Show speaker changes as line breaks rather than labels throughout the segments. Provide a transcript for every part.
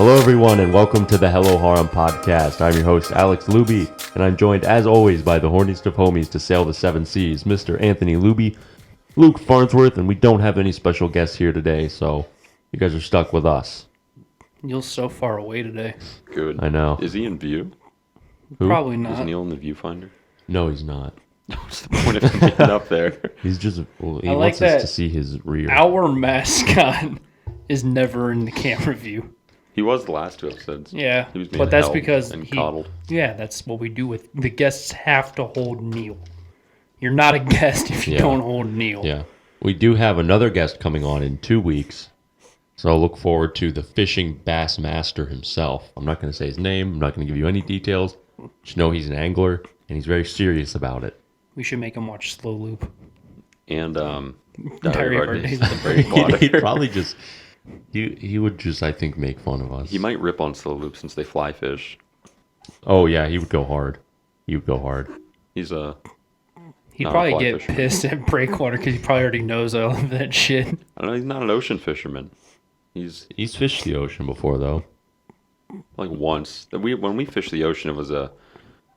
Hello, everyone, and welcome to the Hello Harem podcast. I'm your host, Alex Luby, and I'm joined, as always, by the horniest of homies to sail the seven seas, Mr. Anthony Luby, Luke Farnsworth, and we don't have any special guests here today, so you guys are stuck with us.
Neil's so far away today.
Good.
I know.
Is he in view?
Who?
Probably not.
Is Neil in the viewfinder?
No, he's not.
What's the point of him being up there?
He's just, well, he
I like
wants
that
us to see his rear.
Our mascot is never in the camera view.
He was the last two episodes.
Yeah,
He was being
but that's
held
because
and coddled.
Yeah, that's what we do with the guests. Have to hold Neil. You're not a guest if you
Yeah.
don't hold Neil.
Yeah. We do have another guest coming on in 2 weeks, so look forward to the fishing bass master himself. I'm not going to say his name. I'm not going to give you any details. Just know he's an angler, and he's very serious about it.
We should make him watch Slow Loop.
And
Diary of Our Days
at the Breakwater.
He'd probably just... He would just, I think, make fun of us.
He might rip on slow loop since they fly fish.
Oh, yeah, he would go hard. He would go hard.
He's a...
He'd
Not a
probably
fly
get
fisherman.
pissed at Breakwater because he probably already knows all of that shit.
I don't know, he's not an ocean fisherman. He's
He's fished the ocean before, though.
like once. When we fished the ocean, it was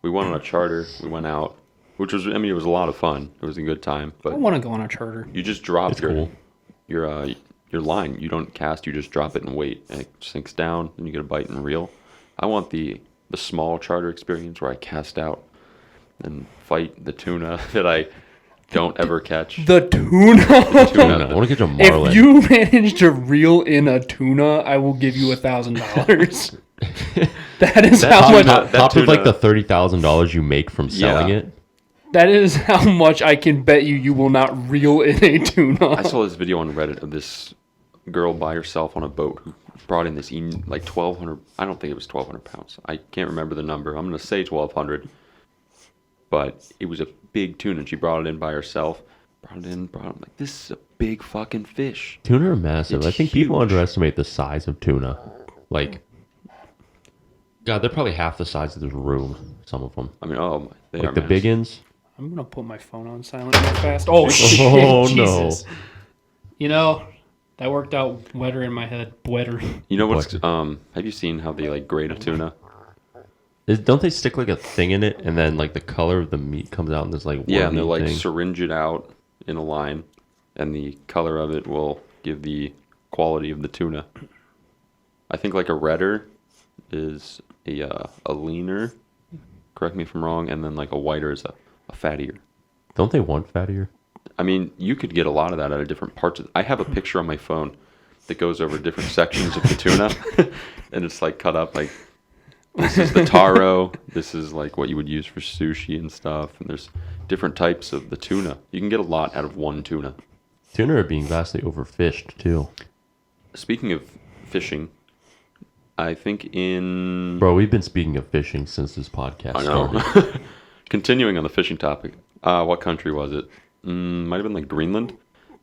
we went on a charter. We went out, which was, it was a lot of fun. It was a good time.
I
But
want to go on a charter.
you just drop
It's cool.
your line. You don't cast, you just drop it and wait, and it sinks down, and you get a bite and reel. I want the small charter experience where I cast out and fight the tuna that I don't ever catch.
The tuna.
I want to catch a marlin.
If you manage to reel in a tuna, I will give you $1,000. That is how much.
Top of like
tuna-
the $30,000 you make from selling
Yeah.
it.
That is how much I can bet you will not reel in a tuna.
I saw this video on Reddit of this girl by herself on a boat who brought in this like 1,200. I don't think it was 1,200 pounds. I can't remember the number. I'm gonna say 1,200. But it was a big tuna, and she brought it in by herself. Brought it in. Like, this is a big fucking fish.
Tuna are massive.
It's
I think people
huge.
underestimate the size of tuna. Like, God, they're probably half the size of this room. Some of them,
I mean, oh my, they are
like the
massive.
big ins.
I'm gonna put my phone on silent real fast. Oh shit!
Oh,
Jesus.
no.
You know, that worked out wetter in my head. Wetter.
You know what's
What?
have you seen how they like grate a tuna?
Don't they stick like a thing in it, and then like the color of the meat comes out in this like
Yeah, and they'll
wormy
like
thing?
syringe it out in a line, and the color of it will give the quality of the tuna. I think like a redder is a leaner. Correct me if I'm wrong, and then like a whiter is a fattier.
Don't they want fattier?
I mean, you could get a lot of that out of different parts. I have a picture on my phone that goes over different sections of the tuna, and it's like cut up like this is the taro. This is like what you would use for sushi and stuff. And there's different types of the tuna. You can get a lot out of one tuna.
Tuna are being vastly overfished too.
Speaking of fishing, I think in
Bro, we've been speaking of fishing since this podcast
I know.
started.
Continuing on the fishing topic, what country was it? Might have been like Greenland.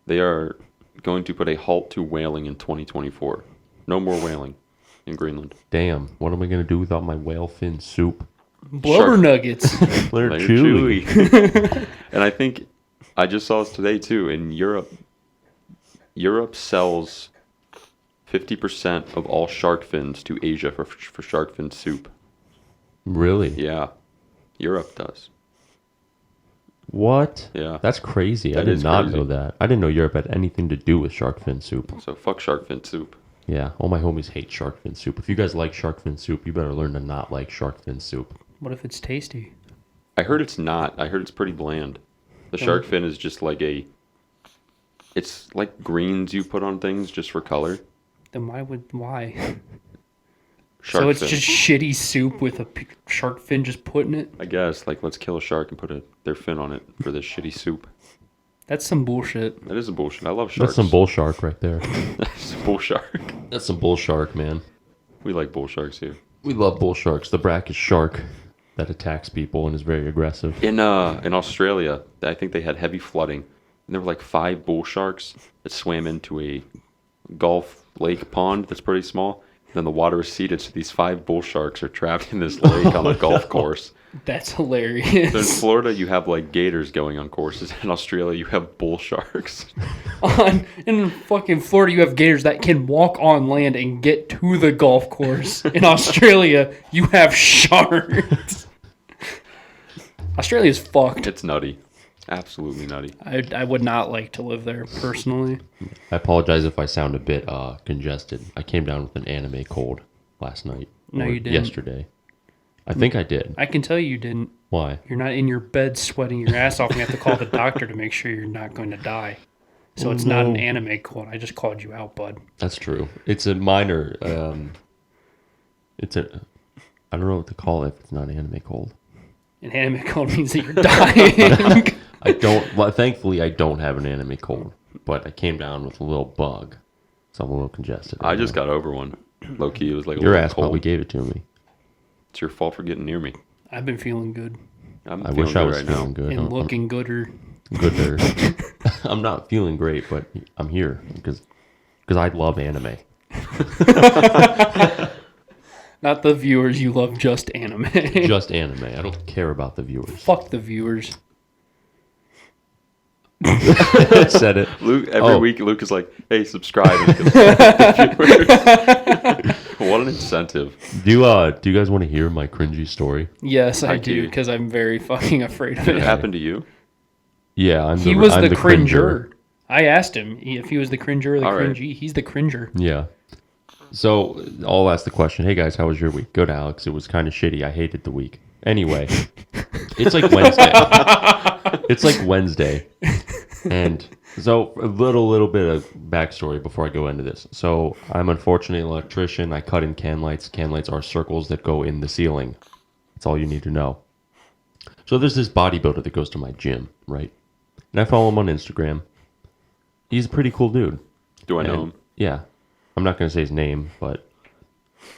They are going to put a halt to whaling in 2024. No more whaling in Greenland.
Damn, what am I gonna do without my whale fin soup?
Blubber
Shark.
nuggets.
They're
They're
chewy.
chewy. And I think I just saw this today too. In Europe, Europe sells 50% of all shark fins to Asia for shark fin soup.
Really?
Yeah, Europe does.
What?
Yeah.
That's crazy. I
That
did
is
not
crazy.
know that. I didn't know Europe had anything to do with shark fin soup.
So fuck shark fin soup.
Yeah, all my homies hate shark fin soup. If you guys like shark fin soup, you better learn to not like shark fin soup.
What if it's tasty?
I heard it's not. I heard it's pretty bland. The shark fin is just like it's like greens you put on things just for color.
Then why?
Shark
So it's
fin.
just shitty soup with a shark fin just put in it?
I guess, like, let's kill a shark and put their fin on it for this shitty soup.
That's some bullshit.
That is a bullshit. I love sharks.
That's some bull shark right there.
That's a bull shark.
That's some bull shark, man.
We like bull sharks here.
We love bull sharks. The brackish shark that attacks people and is very aggressive.
In Australia, I think they had heavy flooding, and there were like 5 bull sharks that swam into a Gulf Lake pond that's pretty small, Then the water receded, so these 5 bull sharks are trapped in this lake on a golf course.
That's
So in
hilarious.
Florida, you have like gators going on courses. In Australia, you have bull sharks.
In fucking Florida, you have gators that can walk on land and get to the golf course. In Australia, you have sharks. Australia's fucked.
It's nutty. Absolutely nutty.
I would not like to live there personally.
I apologize if I sound a bit congested. I came down with an anime cold last night.
No,
or
you didn't.
Yesterday. I think I did.
I can tell you didn't.
Why?
You're not in your bed sweating your ass off and you have to call the doctor to make sure you're not going to die. So it's not an anime cold. I just called you out, bud.
That's true. It's a minor. It's a. I don't know what to call it if it's not anime cold.
An anime cold means that you're dying.
I don't. Well, thankfully, I don't have an anime cold, but I came down with a little bug, so I'm a little congested.
I just got over one. Low key, it was like a
Your
little
ass
cold.
probably gave it to me.
It's your fault for getting near me.
I've been feeling good
I'm
I
feeling
wish I
good
was
right
feeling
now.
good.
and
I'm
looking gooder.
gooder. I'm not feeling great, but I'm here because I love anime.
Not the viewers, you love just anime.
Just anime. I don't care about the viewers.
Fuck the viewers.
Said it.
Luke, every
Oh.
week, Luke is like, "Hey, subscribe." And he goes, what an incentive!
Do you guys want to hear my cringy story?
Yes, I
I
do,
do.
because I'm very fucking afraid of
Did it
it.
happen to you?
Yeah,
He was the cringer. I asked him if he was the cringer or the
All right.
cringy. He's the cringer.
Yeah. So I'll ask the question. Hey guys, how was your week? Good, Alex. It was kind of shitty. I hated the week. Anyway, it's like Wednesday. It's like Wednesday, and so a little bit of backstory before I go into this. So I'm unfortunately an electrician. I cut in can lights. Can lights are circles that go in the ceiling. That's all you need to know. So there's this bodybuilder that goes to my gym, right? And I follow him on Instagram. He's a pretty cool dude.
Do I know
And-
him?
Yeah. I'm not going to say his name, but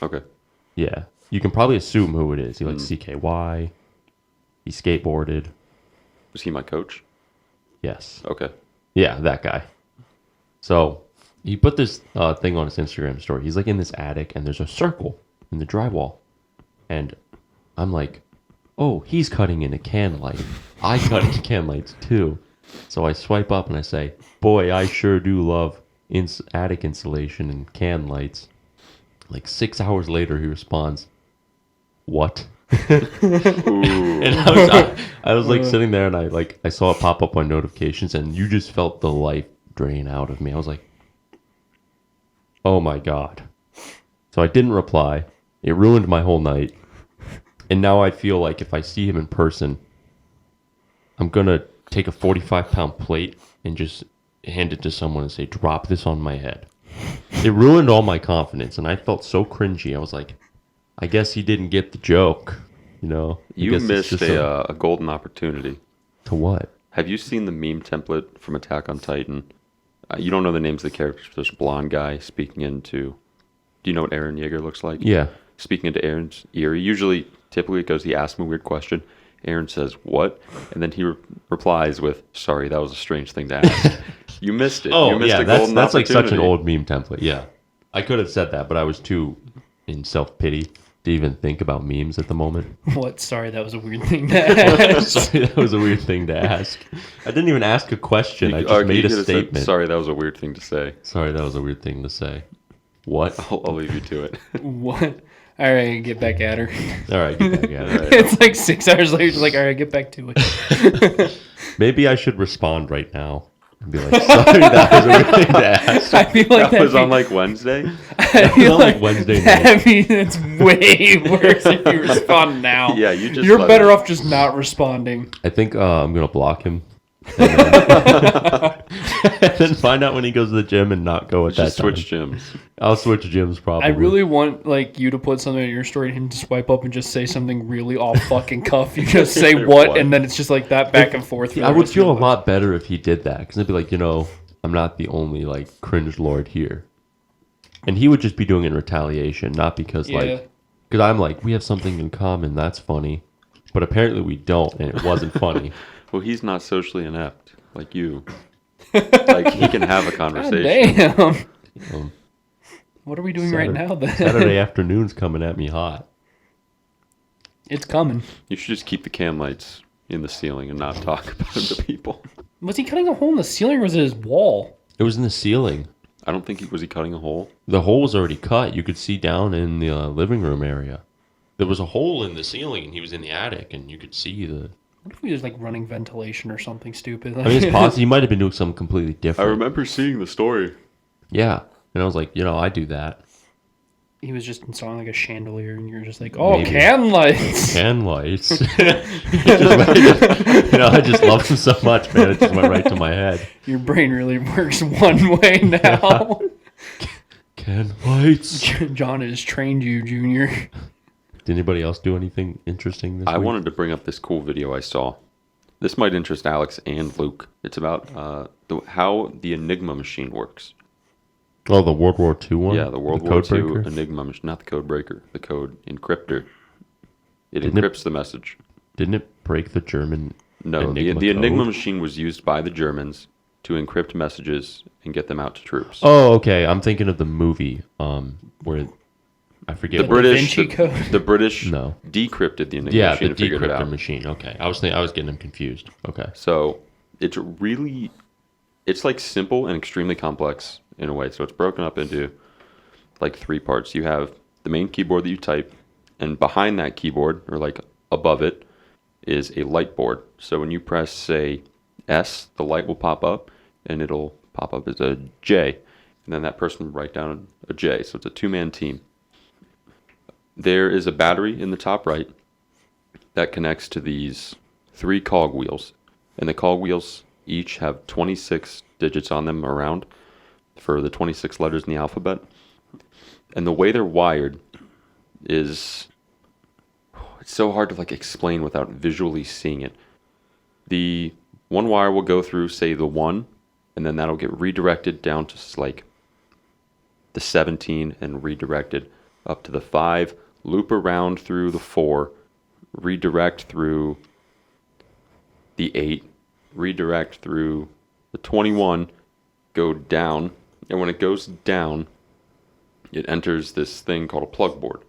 Okay.
yeah. You can probably assume who it is. He likes CKY. He skateboarded.
Was he my coach?
Yes.
Okay.
Yeah, that guy. So he put this thing on his Instagram story. He's like in this attic, and there's a circle in the drywall. And I'm like, oh, he's cutting in a can light. I cut in can lights too. So I swipe up and I say, boy, I sure do love attic insulation and can lights. Like 6 hours later, he responds, what? And I was like sitting there, and I saw it pop up on notifications, and you just felt the life drain out of me. I was like, oh my God. So I didn't reply. It ruined my whole night. And now I feel like if I see him in person, I'm going to take a 45-pound plate and just hand it to someone and say, drop this on my head. It ruined all my confidence, and I felt so cringy. I was like, I guess he didn't get the joke, you know? I
You
guess it's
missed
just
a golden opportunity.
To what?
Have you seen the meme template from Attack on Titan? You don't know the names of the characters. There's a blonde guy speaking into... Do you know what Eren Yeager looks like?
Yeah.
Speaking into Eren's ear. Typically it goes, he asks him a weird question. Eren says, what? And then he replies with, sorry, that was a strange thing to ask. You missed it.
Oh,
you missed
yeah,
a
that's
golden
like such an
opportunity.
old meme template, yeah. I could have said that, but I was too in self-pity to even think about memes at the moment.
What? Sorry, that was a weird thing to ask.
Sorry, that was a weird thing to ask. I didn't even ask a question. I just made a statement.
Sorry, that was a weird thing to say.
Sorry, that was a weird thing to say. What?
I'll leave you to it.
What? All right, get back at her.
All right, get back at it.
It's like 6 hours later. She's like, all right, get back to it.
Maybe I should respond right now and be like, sorry, that was a weird thing to ask.
I feel like
That was
that'd
on like Wednesday.
I feel
on, like, Wednesday night.
I mean, it's way worse if you respond now.
Yeah, you just
You're
let
better
it-
off just not responding.
I think I'm going to block him. And then find out when he goes to the gym and not go at that
Just
time.
switch gyms.
I'll switch gyms probably.
I really want like you to put something in your story and him to swipe up and just say something really off fucking cuff. You just say what,
What?
and then it's just like that back and forth. for
I
the
would
rest of your
feel a
life.
lot better if he did that, because I'd be like, I'm not the only like cringe lord here, and he would just be doing it in retaliation, not because because I'm like, we have something in common, that's funny, but apparently we don't, and it wasn't funny.
Well, he's not socially inept like you. Like he can have a
God
conversation.
damn. What are we doing right now then?
Saturday afternoon's coming at me hot.
It's coming.
You should just keep the cam lights in the ceiling and not talk about it to people.
Was he cutting a hole in the ceiling or was it his wall?
It was in the ceiling.
I don't think was he cutting a hole?
The hole was already cut. You could see down in the living room area. There was a hole in the ceiling, and he was in the attic, and you could see the...
What if he was like running ventilation or something stupid?
I mean, it's possible. He might have been doing something completely different.
I remember seeing the story.
Yeah. And I was like, I do that.
He was just installing like a chandelier, and you're just like, oh,
Maybe.
can lights.
Can lights. I just love him so much, man. It just went right to my head.
Your brain really works one way now.
Can lights.
John has trained you, Junior.
Did anybody else do anything interesting this
I
week?
wanted to bring up this cool video I saw. This might interest Alex and Luke. It's about how the Enigma machine works.
Oh, the World War II one?
Yeah, the World War II Enigma machine. Not the code breaker, the code encryptor. It encrypts the message.
Didn't it break the German
No,
Enigma
the
code?
Enigma machine was used by the Germans to encrypt messages and get them out to troops.
Oh, okay. I'm thinking of the movie where... I forget.
The British,
Da Vinci Code?
the British
No.
decrypted the Enigma
Yeah,
machine
the
and figured it out.
decryptor machine. Okay. I was getting them confused. Okay.
So it's like simple and extremely complex in a way. So it's broken up into like three parts. You have the main keyboard that you type, and behind that keyboard, or like above it, is a light board. So when you press, say, S, the light will pop up, and it'll pop up as a J. And then that person will write down a J. So it's a two-man team. There is a battery in the top right that connects to these three cog wheels. And the cog wheels each have 26 digits on them around for the 26 letters in the alphabet. And the way they're wired is... It's so hard to explain without visually seeing it. The one wire will go through, say, the 1, and then that'll get redirected down to the 17 and redirected up to the 5, loop around through the 4, redirect through the 8, redirect through the 21, go down, and when it goes down, it enters this thing called a plug board.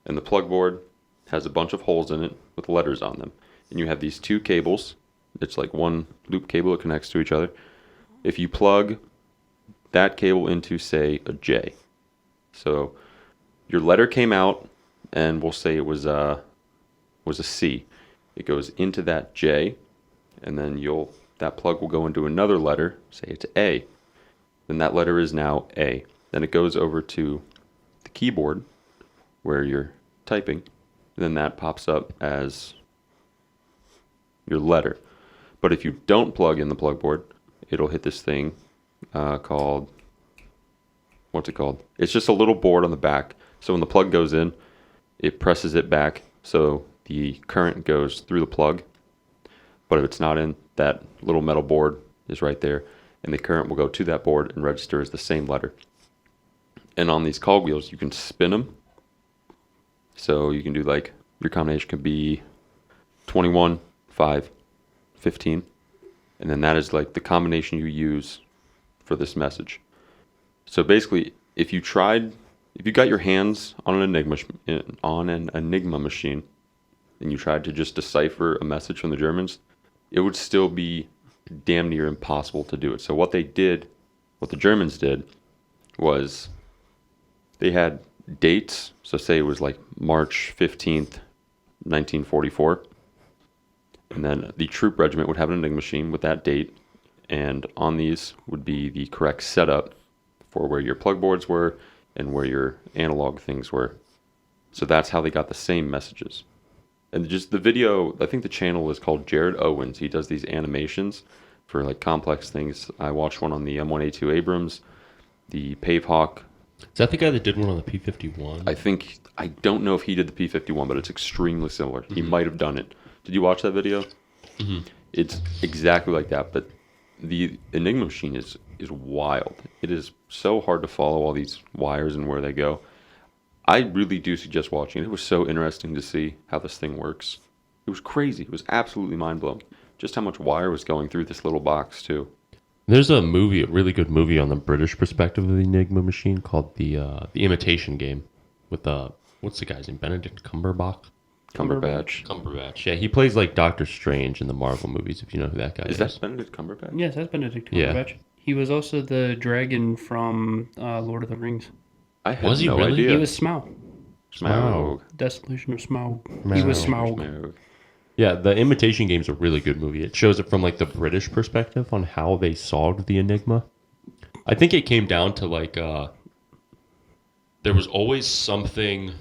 And the plug board has a bunch of holes in it with letters on them. And you have these two cables. It's like one loop cable that connects to each other. If you plug that cable into, say, a J. So your letter came out, and we'll say it was a C. It goes into that J, and then that plug will go into another letter, say it's A. Then that letter is now A. Then it goes over to the keyboard where you're typing. And then that pops up as your letter. But if you don't plug in the plug board, it'll hit this thing called... What's it called? It's just a little board on the back. So when the plug goes in, it presses it back so the current goes through the plug. But if it's not in, that little metal board is right there, and the current will go to that board and register as the same letter. And on these cog wheels, you can spin them. So you can do your combination could be 21, 5, 15. And then that is the combination you use for this message. So basically, if you got your hands on an Enigma machine, and you tried to just decipher a message from the Germans, it would still be damn near impossible to do it. So what the Germans did, was they had dates. So say it was March 15th, 1944, and then the troop regiment would have an Enigma machine with that date, and on these would be the correct setup for where your plug boards were and where your analog things were. So that's how they got the same messages. And just the video, I think the channel is called Jared Owens. He does these animations for complex things. I watched one on the M1A2 Abrams, the Pavehawk.
Is that the guy that did one on the P-51?
I don't know if he did the P-51, but it's extremely similar. Mm-hmm. He might have done it. Did you watch that video?
Mm-hmm.
It's exactly like that, but the Enigma machine is wild. It is so hard to follow all these wires and where they go. I really do suggest watching it. It was so interesting to see how this thing works. It was crazy. It was absolutely mind-blowing. Just how much wire was going through this little box, too.
There's a really good movie on the British perspective of the Enigma machine called the Imitation Game with what's the guy's name? Benedict Cumberbatch.
Cumberbatch.
Yeah, he plays like Doctor Strange in the Marvel movies. If you know who that guy is.
Is that Benedict Cumberbatch?
Yes, that's Benedict
Yeah.
Cumberbatch. He was also the dragon from Lord of the Rings.
I had
Was he
no
really?
idea.
He was Smaug.
Smaug.
Dissolution of Smaug. He was Smaug.
Smaug.
Yeah, the Imitation Game is a really good movie. It shows it from like the British perspective on how they solved the Enigma. I think it came down to like there was always something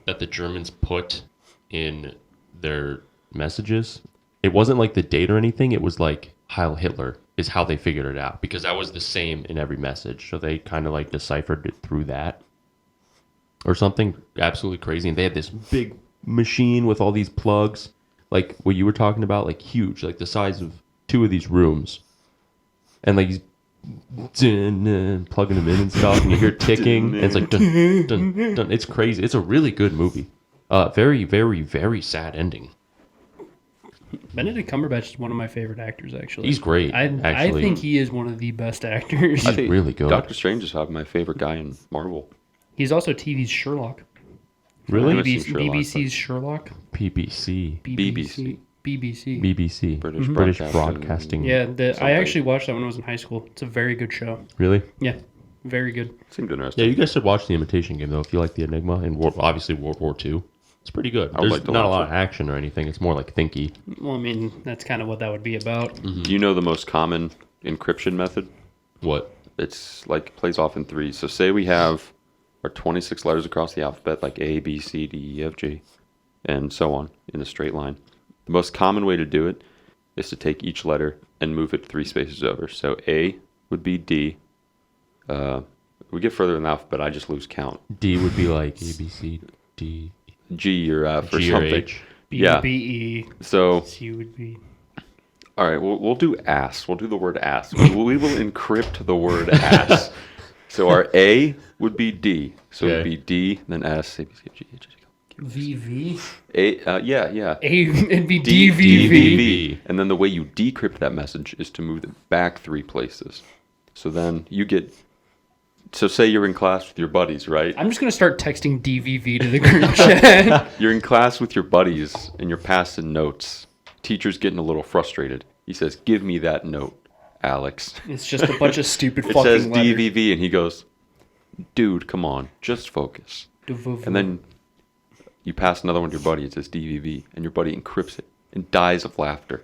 that the Germans put in their messages. It wasn't like the date or anything. It was like Heil Hitler is how they figured it out because that was the same in every message. So they kind of like deciphered it through that or something absolutely crazy. And they had this big machine with all these plugs, like what you were talking about, like huge, like the size of 2 of these rooms. And like he's plugging them in and stuff, and you hear ticking, and it's like dun, dun, dun. It's crazy. It's a really good movie. Very, very, very sad ending.
Benedict Cumberbatch is one of my favorite actors, actually.
He's great,
I
actually.
think he is one of the best actors.
I think
really good.
Doctor Strange is probably my favorite guy in Marvel.
He's also TV's Sherlock.
Really?
I've seen Sherlock,
BBC's Sherlock.
BBC.
BBC.
BBC.
British
Mm-hmm.
Broadcasting.
Yeah, I
something.
actually watched that when I was in high school. It's a very good show.
Really?
Yeah, very good.
Seemed interesting.
Yeah, you guys should watch The Imitation Game, though, if you like the Enigma and obviously World War II. It's pretty good.
I would
There's
like to
not a
watch
lot
it.
of action or anything. It's more like thinky.
Well, I mean, that's kind of what that would be about.
Mm-hmm.
Do you know the most common encryption method?
What?
It's like plays off in 3. So say we have our 26 letters across the alphabet, like A, B, C, D, E, F, G, and so on in a straight line. The most common way to do it is to take each letter and move it 3 spaces over. So A would be D. We get further in the alphabet, I just lose count.
D would be like A, B, C, D,
G or F or
G or
something.
H.
B,
Yeah.
B, E,
So,
C would be.
all right, we'll do ass. We'll do the word ass. We will encrypt the word ass. So our A would be D. So it would
Okay.
be D, then S, A, B, C, F, G, H, I, J, K, L,
V, V.
yeah.
A, it'd be
D,
D, V, V.
V.
And then the way you decrypt that message is to move it back 3 places. So then you get. So say you're in class with your buddies, right?
I'm just going to start texting DVV to the group chat.
You're in class with your buddies and you're passing notes. Teacher's getting a little frustrated. He says, "Give me that note, Alex."
It's just a bunch of stupid
It
fucking
says
letters.
DVV, and he goes, "Dude, come on, just focus." And then you pass another one to your buddy. It says DVV, and your buddy encrypts it and dies of laughter.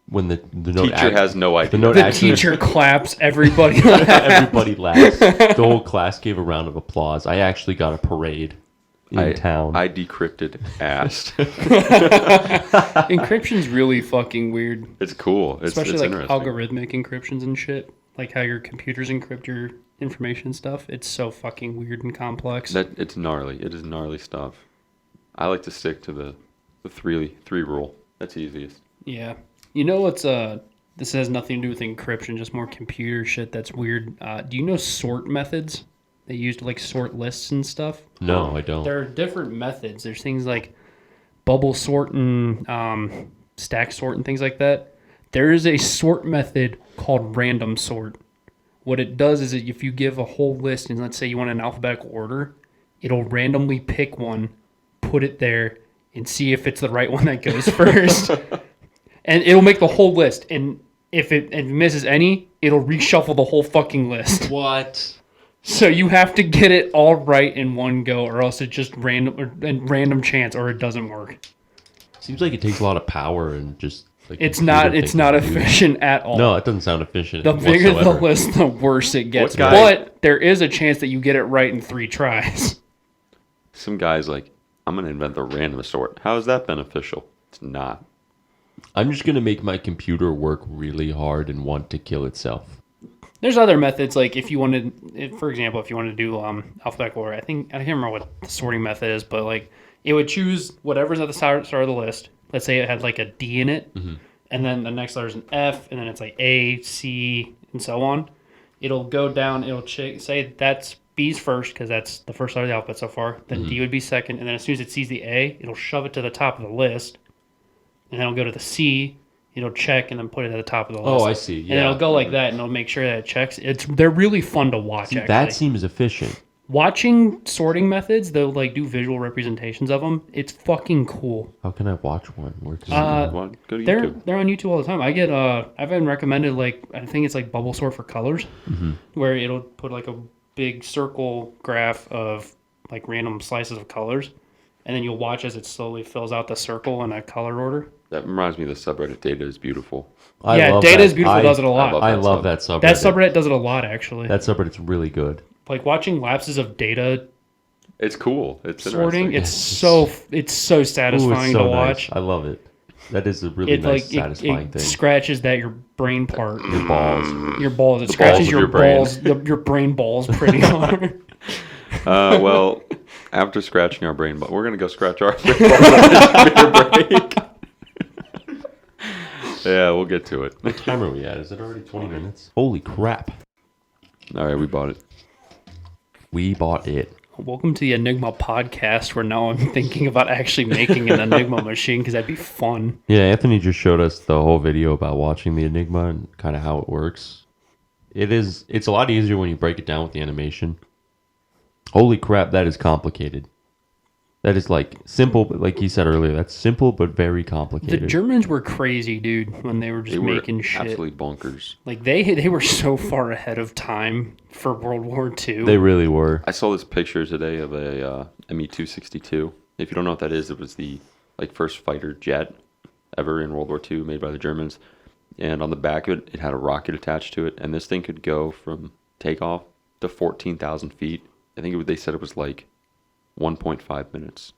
When the note
Teacher has no idea.
the note
the
actually,
teacher claps, everybody laughs.
everybody laughs. The whole class gave a round of applause. I actually got a parade in town.
I decrypted ass.
Encryption's really fucking weird.
It's cool.
Especially
it's
like
interesting.
algorithmic encryptions and shit. Like how your computers encrypt your information and stuff. It's so fucking weird and complex.
It's gnarly. It is gnarly stuff. I like to stick to the three rule. That's easiest.
Yeah. You know what's this has nothing to do with encryption, just more computer shit that's weird. Do you know sort methods? They used to like sort lists and stuff.
No, I don't.
There are different methods. There's things like bubble sort and stack sort and things like that. There is a sort method called random sort. What it does is that if you give a whole list and let's say you want an alphabetical order, it'll randomly pick one, put it there, and see if it's the right one that goes first. And it'll make the whole list. And if it misses any, it'll reshuffle the whole fucking list.
What?
So you have to get it all right in one go, or else it's just random chance, or it doesn't work.
Seems like it takes a lot of power and just like
It's
computer
not
thinking to do.
efficient at all.
No, it doesn't sound efficient.
The bigger the
whatsoever.
list, the worse it gets.
What guy-
But there is a chance that you get it right in 3 tries.
Some guy's like, "I'm gonna invent the random sort." How is that beneficial? It's not.
I'm just gonna make my computer work really hard and want to kill itself.
There's other methods, like if you wanted, for example, if you want to do alphabetical order, I can't remember what the sorting method is, but like it would choose whatever's at the start of the list. Let's say it had like a D in it, and then the next letter is an F, and then it's like A, C, and so on. It'll go down, it'll say that's B's first, because that's the first letter of the alphabet so far. Then D would be second, and then as soon as it sees the A, it'll shove it to the top of the list, and then it'll go to the C, It'll check and then put it at the top of the list.
Oh, I see. Yeah.
And it'll go like that, and it'll make sure that it checks. They're really fun to watch.
See,
actually,
that seems efficient.
watching sorting methods, they'll like do visual representations of them. It's fucking cool.
How can I watch one? Where can
Well, go to
They're
YouTube.
on YouTube all the time. I've been recommended like I think it's like Bubble Sort for Colors, where it'll put like a big circle graph of like random slices of colors, and then you'll watch as it slowly fills out the circle in a color order.
That reminds me of the subreddit Data is Beautiful.
I love
Data
that.
is Beautiful does it a lot.
I love that subreddit.
That subreddit does it a lot, actually.
That subreddit's really good.
Like watching lapses of data
It's cool. It's
sorting.
interesting.
It's so satisfying to watch.
I love it. That is a really nice, satisfying
it
thing.
scratches that your brain part.
Your balls.
Your balls. It
The
scratches
balls of
your
your brain.
balls. Your brain balls pretty hard.
Well, after scratching our brain, but we're gonna go scratch our brain break. Yeah, we'll get to it.
What time are we at? Is it already 20 minutes? Holy crap.
All right, we bought it.
We bought it.
Welcome to the Enigma podcast, where now I'm thinking about actually making an Enigma machine because that'd be fun.
Yeah, Anthony just showed us the whole video about watching the Enigma and kind of how it works. It's a lot easier when you break it down with the animation. Holy crap, that is complicated. That is like simple, but like he said earlier, that's simple but very
The
complicated.
Germans were crazy, dude, when they were just
They were
making shit.
absolutely bonkers.
Like they were so far ahead of time for World War II.
They really were.
I saw this picture today of a Me-262. If you don't know what that is, it was the first fighter jet ever in World War II made by the Germans. And on the back of it, it had a rocket attached to it. And this thing could go from takeoff to 14,000 feet. I think they said it was like 1.5 minutes.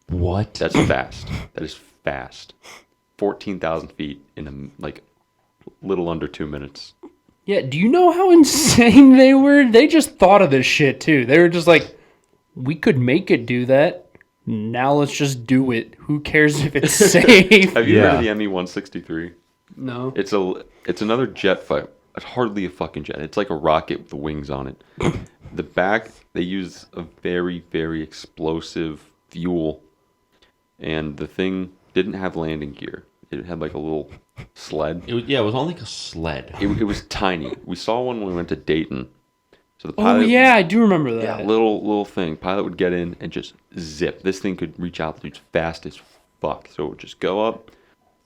What?
That's fast. That is fast. 14,000 feet in little under 2 minutes.
Yeah, do you know how insane they were? They just thought of this shit too. They were just like, we could make it do that. Now let's just do it. Who cares if it's safe?
Have you heard of
Yeah.
the Me-163?
No.
It's another jet fight. It's hardly a fucking jet. It's like a rocket with the wings on it. The back, they use a very, very explosive fuel. And the thing didn't have landing gear. It had like a little sled.
It was on like a sled.
It was tiny. We saw one when we went to Dayton. So the
Oh
pilot,
yeah, I do remember that.
yeah, little thing. Pilot would get in and just zip. This thing could reach altitudes fast as fuck. So it would just go up,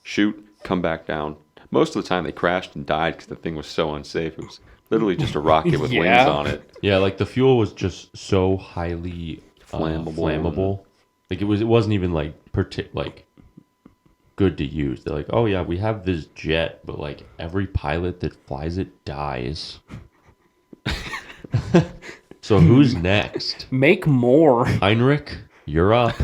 shoot, come back down. Most of the time they crashed and died because the thing was so unsafe. It was literally just a rocket with
Yeah.
wings on it.
Yeah, like the fuel was just so highly flammable. Like it wasn't even like good to use. They're like, oh yeah, we have this jet, but like every pilot that flies it dies. So who's next?
Make more.
Heinrich, you're up.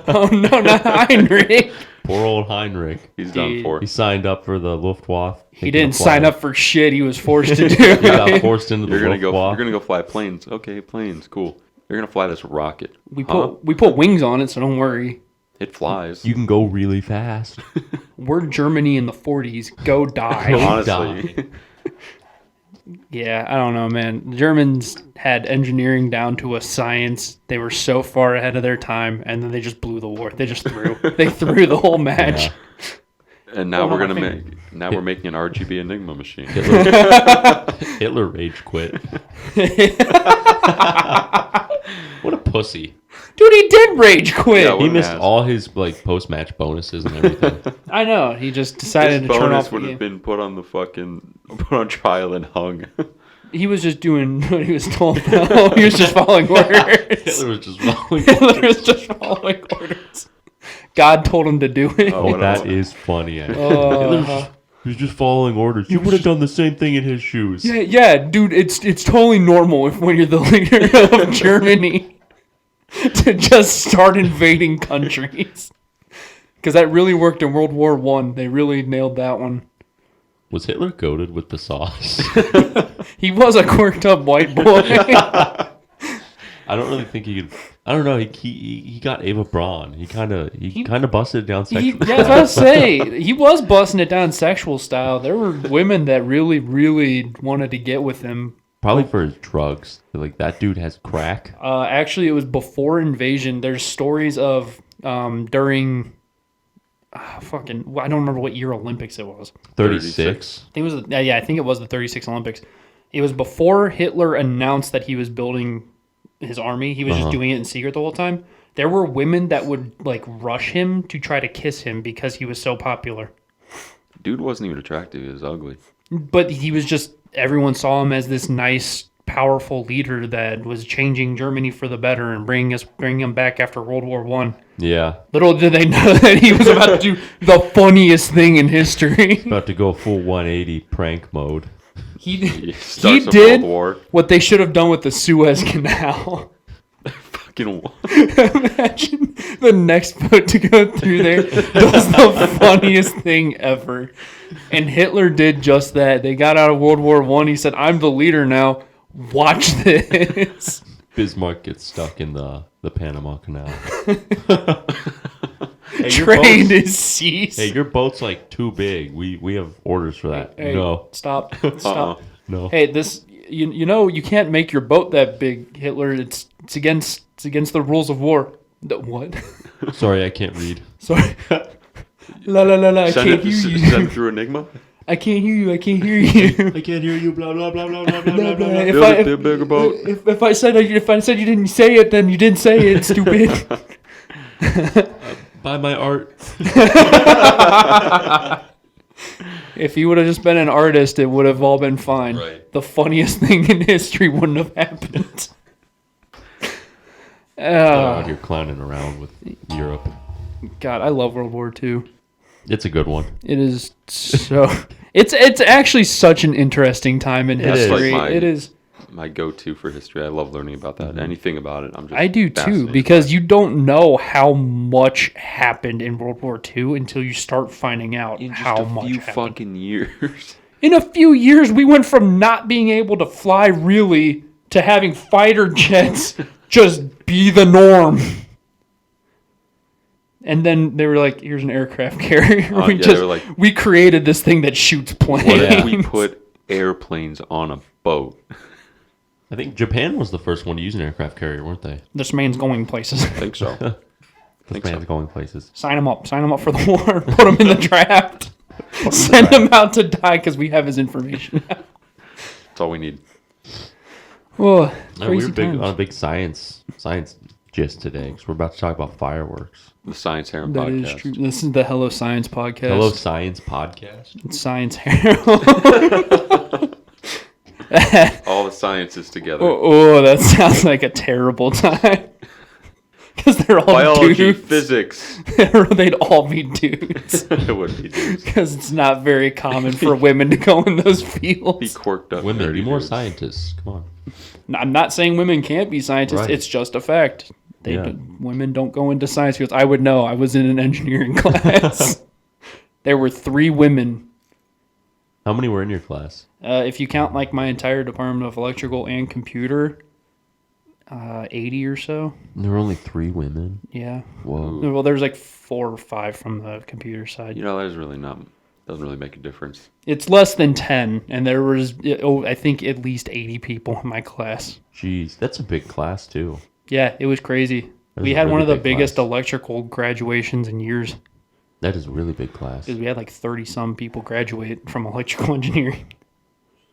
Oh no, not Heinrich.
Poor old Heinrich.
He's done
Dude.
for.
He signed up for the Luftwaffe.
He didn't sign up for shit. He was forced to do
He
it.
got forced into the
You're
Luftwaffe.
gonna go fly planes. Okay, planes, cool. You're gonna fly this rocket.
We put wings on it, so don't worry.
It flies.
You can go really fast.
We're Germany in the 40s. Go die.
Honestly.
Yeah, I don't know, man. The Germans had engineering down to a science. They were so far ahead of their time, and then they just blew the war. They just threw. They threw the whole match.
Yeah.
And now
Well,
we're
I
gonna
think-
we're making an RGB Enigma machine.
Hitler rage quit. What a pussy.
Dude, he did rage quit.
Yeah,
He
What
missed
an ass.
all his like post-match bonuses and everything.
I know. He just decided
This
to turn
bonus
off the
would have
game.
been put on trial and hung.
He was just doing what he was told. He was just following orders.
Hitler was just following.
Hitler was just following orders. God told him to do it.
Oh,
That is funny. Actually.
Uh,
He was just following orders. You would have done the same thing in his shoes.
yeah, dude, it's totally normal when you're the leader of Germany to just start invading countries. Because that really worked in World War I. They really nailed that one.
Was Hitler goated with the sauce?
He was a quirked up white boy.
I don't really think he could. I don't know. He got Ava Braun. He kind of busted it down
Yeah,
sexually.
I was about to say, he was busting it down sexual style. There were women that really, really wanted to get with him.
Probably for his drugs. Like that dude has crack.
Actually, it was before invasion. There's stories of during I don't remember what year Olympics it was.
36.
I think it was I think it was the 36 Olympics. It was before Hitler announced that he was building his army. He was just doing it in secret the whole time. There were women that would like rush him to try to kiss him because he was so popular.
Dude wasn't even attractive. He was ugly.
But he was just, everyone saw him as this nice, powerful leader that was changing Germany for the better and bringing him back after World War I.
Yeah.
Little did they know that he was about to do the funniest thing in history.
About to go full 180 prank mode.
He
Starts a
did
World War.
what they should have done with the Suez Canal.
Fucking
Imagine the next boat to go through there does the funniest thing ever. And Hitler did just that. They got out of World War I. He said, I'm the leader now. Watch this.
Bismarck gets stuck in the Panama Canal.
Trade is ceased.
Hey, your boat's like too big. We have orders for that.
Hey,
No.
Stop.
No.
Hey, this you know you can't make your boat that big, Hitler. It's against the rules of war. What?
Sorry, I can't read.
Sorry. La la la la. I can't hear you.
Send it through Enigma.
I can't hear you. I can't hear you.
I can't hear you. Blah blah blah blah blah blah blah.
Build a bigger boat.
If I said you didn't say it, then you didn't say it. Stupid.
Buy my art.
If he would have just been an artist, it would have all been fine.
Right.
The funniest thing in history wouldn't have happened.
Out here clowning around with Europe.
God, I love World War II.
It's a good one.
It is so. It's actually such an interesting time in
It is.
history.
Like
It is.
My go-to for history. I love learning about that. Anything about it, I'm just
I do too,
fascinated
because
by.
you don't know how much happened in World War II until you start finding out
in just
how
a
much
few
happened.
fucking years.
In a few years, we went from not being able to fly really to having fighter jets just be the norm. And then they were like, "Here's an aircraft carrier."
They were like,
we created this thing that shoots planes.
what if we put airplanes on a boat?
I think Japan was the first one to use an aircraft carrier, weren't they?
This man's going places.
I think so.
This man's going places.
Sign him up. Sign him up for the war. Put him in the draft. Send him out to die because we have his information.
That's all we need.
Oh,
We
crazy
were big
times.
on a big science gist today because we're about to talk about fireworks.
The Science Harem
That
podcast.
is true. This is the Hello Science podcast.
Hello Science podcast.
It's Science Harem.
All the sciences together.
Oh, that sounds like a terrible time. Because they're all
Biology,
dudes.
physics.
They'd all be dudes.
It would be dudes.
Because it's not very common for women to go in those
Be
fields.
quirked up.
Women,
nerdy
be more
dudes.
scientists. Come on.
I'm not saying women can't be scientists.
Right.
It's just a fact.
Yeah.
Women don't go into science fields. I would know. I was in an engineering class. There were 3 women.
How many were in your class?
If you count like my entire department of electrical and computer, 80 or so.
There were only 3 women.
Yeah.
Whoa.
Well, there's like 4 or 5 from the computer side.
You know, that is really not. Doesn't really make a difference.
It's less than 10, and there was, I think, at least 80 people in my class.
Jeez, that's a big class too.
Yeah, it was crazy.
That
We
was a
had one
really
of the
big
biggest
class.
electrical graduations in years.
That is a really big class.
Because we had like 30-some people graduate from electrical engineering.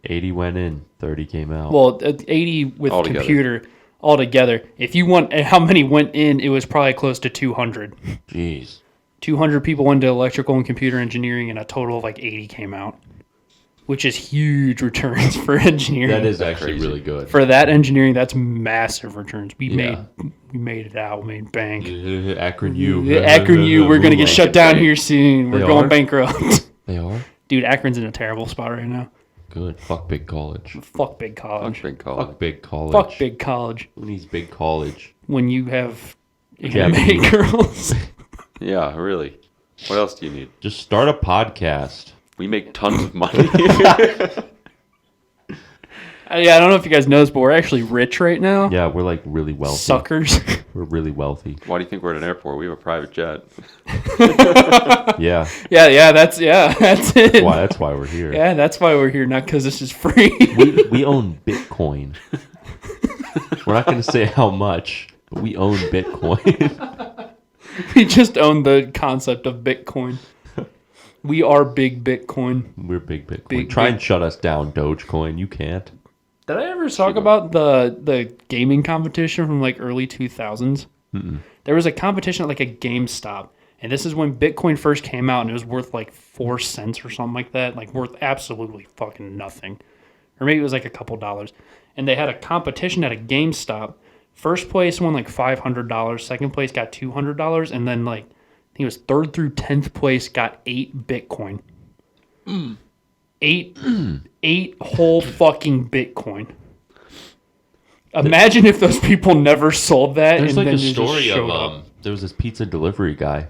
80 went in, 30 came out.
Well, 80 with
Altogether.
computer altogether. If you want how many went in, it was probably close to 200.
Jeez.
200 people went to electrical and computer engineering, and a total of like 80 came out, which is huge returns for engineering.
That is
That's
actually
crazy.
really good.
For that engineering, that's massive returns. We
Yeah.
made it out. We made bank.
Akron U.
The Akron U, we're gonna get shut down here soon. We're
They
going
are?
bankrupt.
They are?
Dude, Akron's in a terrible spot right now.
Good. Fuck big college.
Fuck big
Fuck
college.
big college.
Fuck big college.
Fuck big college.
Who needs big college?
When you have
Japanese.
anime girls.
Yeah, really. What else do you need?
Just start a podcast.
We make tons of money.
Yeah, I don't know if you guys know this, but we're actually rich right now.
Yeah, we're like really wealthy.
Suckers.
We're really wealthy.
Why do you think we're at an airport? We have a private jet.
Yeah.
That's it.
That's why we're here.
Yeah, that's why we're here, not because this is free.
We own Bitcoin. We're not going to say how much, but we own Bitcoin.
We just own the concept of Bitcoin. We are big Bitcoin.
We're big Bitcoin.
Big,
Try
big-
and shut us down, Dogecoin. You can't.
Did I ever talk about the gaming competition from like early 2000s? There was a competition at like a GameStop, and this is when Bitcoin first came out, and it was worth like 4 cents or something like that, like worth absolutely fucking nothing, or maybe it was like a couple dollars. And they had a competition at a GameStop. First place won like $500. Second place got $200, and then like I think it was third through 10th place got 8 Bitcoin. Eight whole fucking Bitcoin. Imagine if those people never sold that.
There's
and
like
then
a
they just
story
showed
of
up.
there was this pizza delivery guy,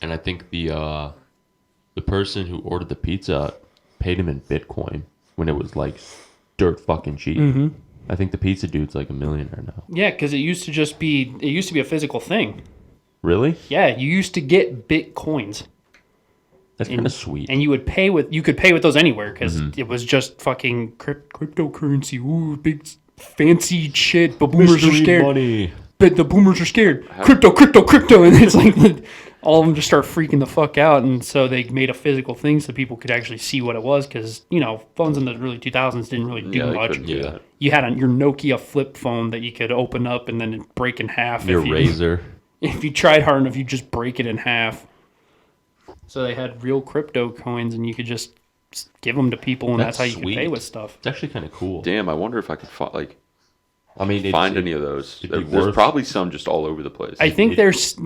and I think the person who ordered the pizza paid him in Bitcoin when it was like dirt fucking cheap.
Mm-hmm.
I think the pizza dude's like a millionaire now.
Yeah, because it used to be a physical thing.
Really?
Yeah, you used to get Bitcoins,
That's kind of sweet.
and you could pay with those anywhere because it was just fucking cryptocurrency. Ooh, big fancy shit. But boomers are scared.
Money.
But the boomers are scared. Crypto, and it's like all of them just start freaking the fuck out, and so they made a physical thing so people could actually see what it was. Because phones in the early 2000s didn't really do
they
much.
couldn't do that.
You had your Nokia flip phone that you could open up and then it'd break in half.
Your razor.
If you tried hard enough, you'd just break it in half. So they had real crypto coins, and you could just give them to people, and that's how you could pay with stuff.
It's actually kind of cool.
Damn, I wonder if I could find
It's-
any of those.
it'd be
There's
worth-
probably some just all over the place.
I think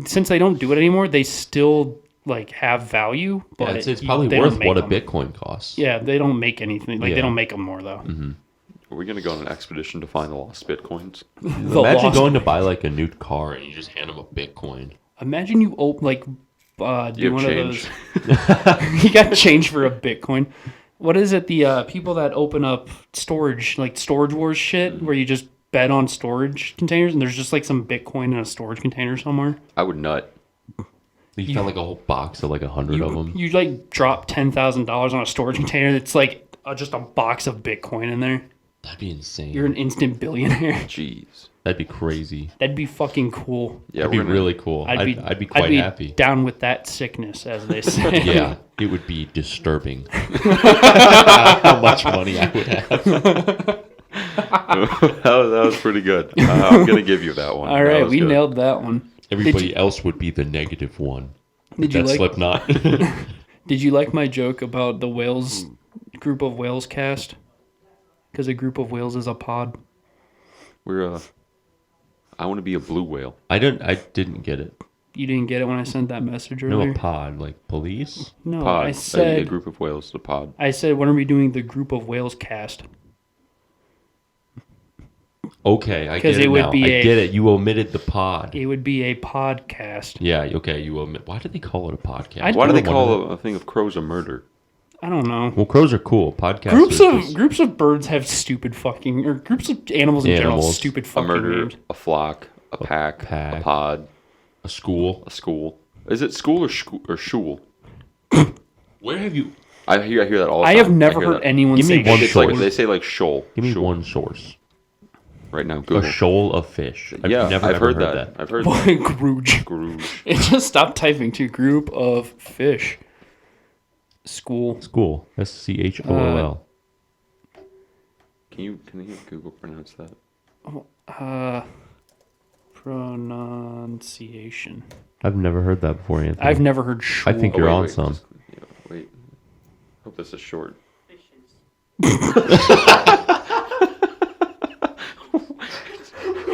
since they don't do it anymore, they still have value. But
Yeah, it's probably
they
worth
don't make
what a
them.
Bitcoin costs.
Yeah, they don't make anything. Like
Yeah.
they don't make them more though.
Are we gonna go on an expedition to find the lost bitcoins?
The
Imagine
lost-
going to buy like a new car and you just hand them a Bitcoin.
Imagine you do
You have
one
change.
of those. You got change for a Bitcoin. What is it? The people that open up storage, like Storage Wars shit, where you just bet on storage containers, and there's just like some Bitcoin in a storage container somewhere.
I would nut.
You found like a whole box of like 100 of them.
You like drop $10,000 on a storage container. It's like just a box of Bitcoin in there.
That'd be insane.
You're an instant billionaire.
Jeez.
That'd be crazy.
That'd be fucking cool.
Yeah,
That'd be
we're gonna,
really cool. I'd be quite happy.
Down with that sickness, as they say.
Yeah, it would be disturbing. How much money I would have.
that was pretty good. I'm gonna give you that one.
All
That
right,
was
we
good.
nailed that one.
Everybody else would be the negative one.
Did you
That's
like?
Slipknot.
Did you like my joke about the whales group of whales cast? Because a group of whales is a pod.
I want to be a blue whale.
I didn't get it.
You didn't get it when I sent that message
No,
earlier.
a pod, like police.
No,
Pod.
I
a
said.
group of whales. The pod.
I said, when are we doing the group of whales cast?
Okay, I
'Cause
get it
it would
now.
be
I
a-
get it. You omitted the pod.
It would be a podcast.
Yeah, okay, you omit. Why did they call it a podcast?
Why do they
One of
call
them-
a thing of crows a murder?
I don't know.
Well, crows are cool. Podcasts
Groups of birds have stupid fucking, or groups of animals in general,
Animals.
stupid
A
fucking
murder,
names.
a flock, a pack, a pod,
a school.
a school. Is it school or shul?
Where have you?
I hear that all the
I
time.
have never
hear
heard
that.
anyone
Give me
say
one
It's
source.
like they say like shoal.
Give me
Shoal.
one source.
Right now.
A
Google.
shoal of fish. I've never
I've
ever
heard that. I've heard that.
Grooge.
Grooge.
It just stopped typing to group of fish. School.
School. SCHOOL.
Can you Google pronounce that?
Pronunciation.
I've never heard that before, Anthony.
I've never heard shul.
I think you're on some.
Wait. Hope this is short.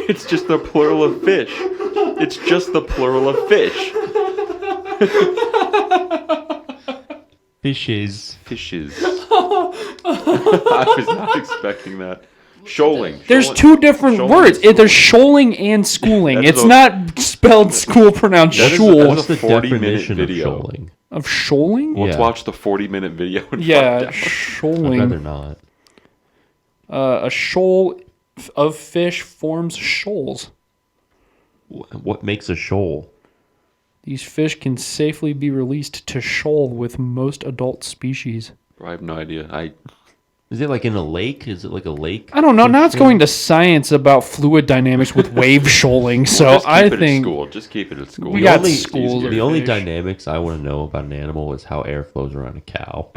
It's just the plural of fish. It's just the plural of fish.
Fishes.
Fishes. I was not expecting that. Shoaling.
There's
Shoaling.
two different
Shoaling
words.
is
There's shoaling and schooling.
That is
It's
a-
not spelled school pronounced
That is a-
shul.
that's
What's the
40-minute
definition of
video.
shoaling?
Of shoaling?
Let's
Yeah.
watch the 40-minute video and
Yeah,
find out.
I'd
shoaling.
rather not.
A shoal of fish forms shoals.
What makes a shoal?
These fish can safely be released to shoal with most adult species.
I have no idea.
Is it like in a lake? Is it like a lake?
I don't know. Now it's going to science about fluid dynamics with wave shoaling. So
Just keep
I
it at
think
school. Just keep it at school.
we
The
got
only-
schools.
The only
fish.
dynamics I want to know about an animal is how air flows around a cow.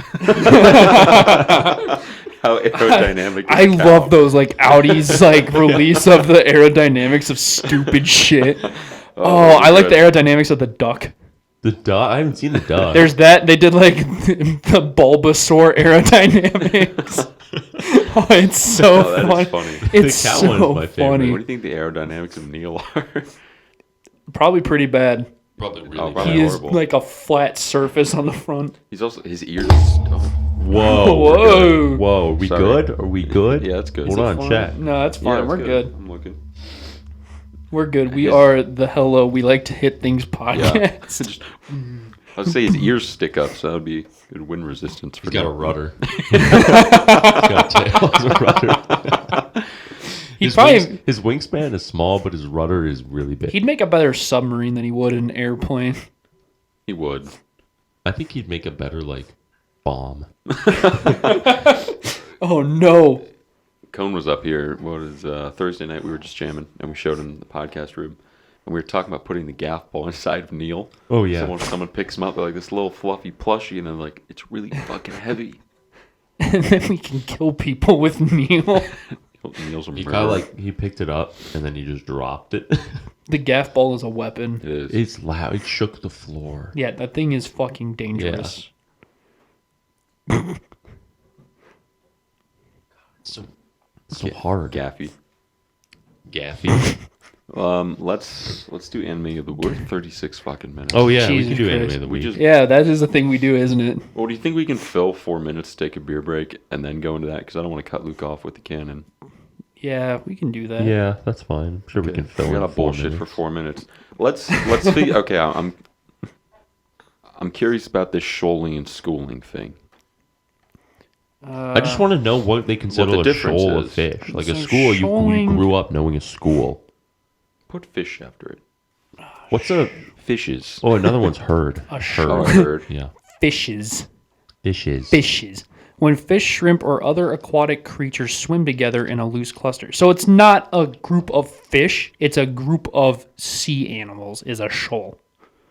How aerodynamic.
I
is a cow.
love those like Audi's like release of the aerodynamics of stupid shit. Oh, I like the aerodynamics of the duck.
The duck? I haven't seen the duck.
There's that. They did like the Bulbasaur aerodynamics. Oh, it's so
Oh, that
funny.
is funny.
It's
The cow
so
one is my favorite.
What do
funny.
you think the aerodynamics of Neil are?
Probably pretty bad.
Probably really
Oh,
bad.
probably
He is
horrible.
like a flat surface on the front.
He's also his ears. Oh,
Whoa. we're
Whoa.
good. Whoa. Are we
Sorry.
good? Are we good?
yeah, that's good.
Hold on,
Fine.
chat.
No, that's fine.
Yeah,
We're
that's
good.
I'm looking.
We're good. We
guess-
are the Hello We Like to Hit Things
Yeah.
podcast.
Just, I would say his ears stick up, so that would be good wind resistance for
He's got a
Neil.
rudder. He's got a tail as a rudder.
He'd probably
His wingspan is small, but his rudder is really big.
he'd make a better submarine than he would an airplane.
He would.
I think he'd make a better, like, bomb.
Oh no.
Cone was up here. What is Thursday night? We were just jamming, and we showed him the podcast room, and we were talking about putting the gaff ball inside of Neil.
Oh, yeah.
Someone picks him up. They're like this little fluffy plushie, and then like it's really fucking heavy.
And then we can kill people with Neil.
Neil's a
He
murderer.
kind of like, he picked it up, and then he just dropped it.
The gaff ball is a weapon.
It is.
It's loud. It shook the floor.
Yeah, that thing is fucking dangerous.
So hard.
Gaffy.
Gaffy.
Let's do anime of the week. 36 fucking minutes.
Oh, yeah.
Jesus
we can do anime
Christ.
of the
We
week.
just.
Yeah, that is the thing we do, isn't it?
Well, do you think we can fill 4 minutes to take a beer break and then go into that? Because I don't want to cut Luke off with the cannon.
Yeah, we can do that.
Yeah, that's fine. I'm sure we can fill
We
in
got a
4
bullshit
minutes.
for 4 minutes. Let's figure. Okay, I'm curious about this shoaling and schooling thing.
I just want to know what they consider
the
a
difference
shoal of
is.
fish. Like a
So
school, you
shoaling-
grew up knowing a school.
Put fish after it.
What's a...
Fishes.
Oh, another one's herd.
A
Oh, I
herd.
heard.
Yeah.
Fishes.
Fishes.
Fishes. When fish, shrimp, or other aquatic creatures swim together in a loose cluster. So it's not a group of fish, it's a group of sea animals is a shoal.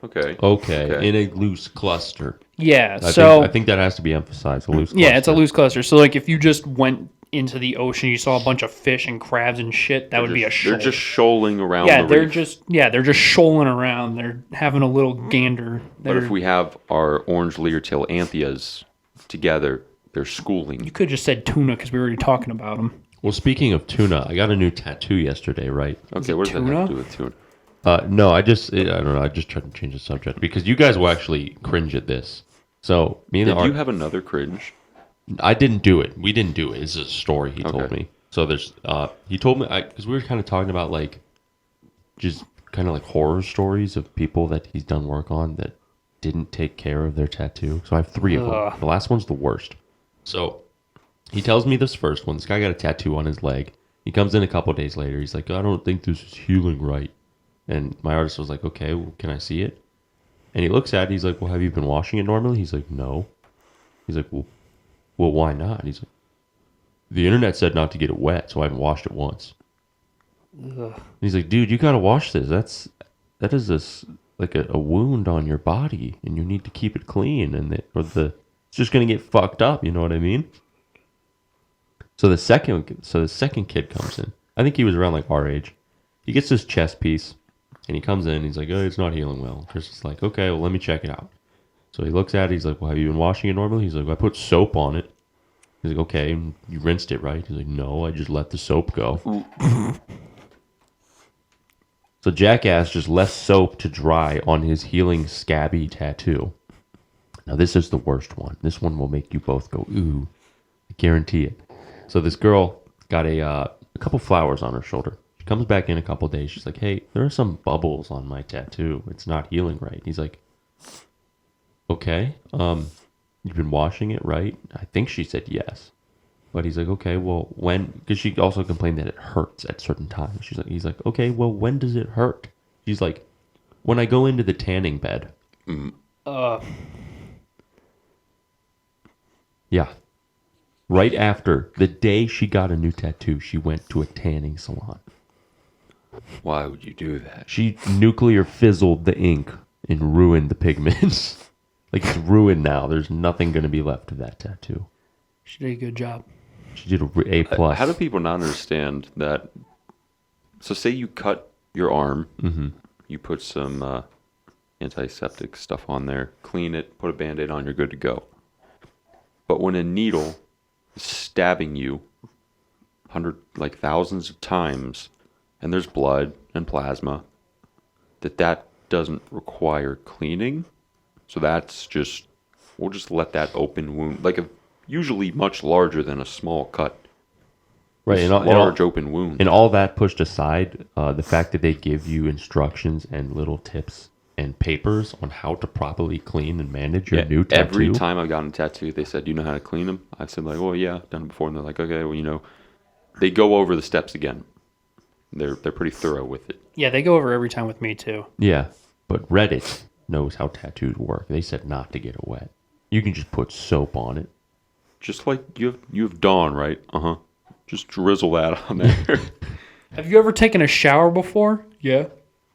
Okay.
Okay, in a loose cluster.
Yeah,
I think that has to be emphasized. A loose cluster.
yeah, it's a loose cluster. So like if you just went into the ocean, you saw a bunch of fish and crabs and shit, that would be a shoal.
They're just shoaling around
yeah,
the
they're
reef.
just shoaling around. They're having a little gander.
But if we have our orange leer-tail anthias together, they're schooling.
You could have just said tuna because we were already talking about them.
Well, speaking of tuna, I got a new tattoo yesterday, right?
Okay, what does that have to do with tuna?
No, I don't know. I just tried to change the subject because you guys will actually cringe at this. So, me and
Did
Art,
you have another cringe?
I
didn't do it. We didn't do it. It's a story he told
Okay.
me. So there's, he told me, because we were kind of talking about like, just kind of like horror stories of people that he's done work on that didn't take care of their tattoo. So I have 3 of them.
Ugh.
The last one's the worst. So he tells me this first one. This guy got a tattoo on his leg. He comes in a couple days later. He's like, I don't think this is healing right. And my artist was like, okay, well, can I see it? And he looks at it. He's like, well, have you been washing it normally? He's like, no. He's like, well, why not? He's like, the internet said not to get it wet, so I haven't washed it once.
Ugh.
And he's like, dude, you gotta wash this. That is this like a wound on your body, and you need to keep it clean, and it's just gonna get fucked up. You know what I mean? So the second kid comes in. I think he was around like our age. He gets this chest piece, and he comes in. And he's like, oh, it's not healing well. Chris is like, okay, well, let me check it out. So he looks at it. He's like, well, have you been washing it normally? He's like, well, I put soap on it. He's like, okay, you rinsed it, right? He's like, no, I just let the soap go. So Jackass just left soap to dry on his healing scabby tattoo. Now this is the worst one. This one will make you both go, ooh. I guarantee it. So this girl got a couple flowers on her shoulder. She comes back in a couple days. She's like, hey, there are some bubbles on my tattoo. It's not healing right. He's like, okay, you've been washing it, right? I think she said yes. But he's like, okay, well, when? Because she also complained that it hurts at certain times. He's like, okay, well, when does it hurt? She's like, when I go into the tanning bed. Yeah. Right after, the day she got a new tattoo, she went to a tanning salon.
Why would you do that?
She nuclear fizzled the ink and ruined the pigments. Like, it's ruined now. There's nothing going to be left of that tattoo.
She did a good job.
She did A+.
How do people not understand that? So say you cut your arm, you put some antiseptic stuff on there, clean it, put a Band-Aid on, you're good to go. But when a needle is stabbing you thousands of times, and there's blood and plasma, that doesn't require cleaning. So that's just, we'll just let that open wound, usually much larger than a small cut.
Right,
Large open wound.
And all that pushed aside, the fact that they give you instructions and little tips and papers on how to properly clean and manage your new tattoo.
Every time I've gotten a tattoo, they said, "Do you know how to clean them?" I said, "Oh yeah, I've done it before." And they're like, "Okay, well, they go over the steps again. They're pretty thorough with it."
Yeah, they go over every time with me too.
Yeah, but Reddit knows how tattoos work. They said not to get it wet. You can just put soap on it.
Just like you have Dawn, right? Just drizzle that on there.
Have you ever taken a shower before? Yeah.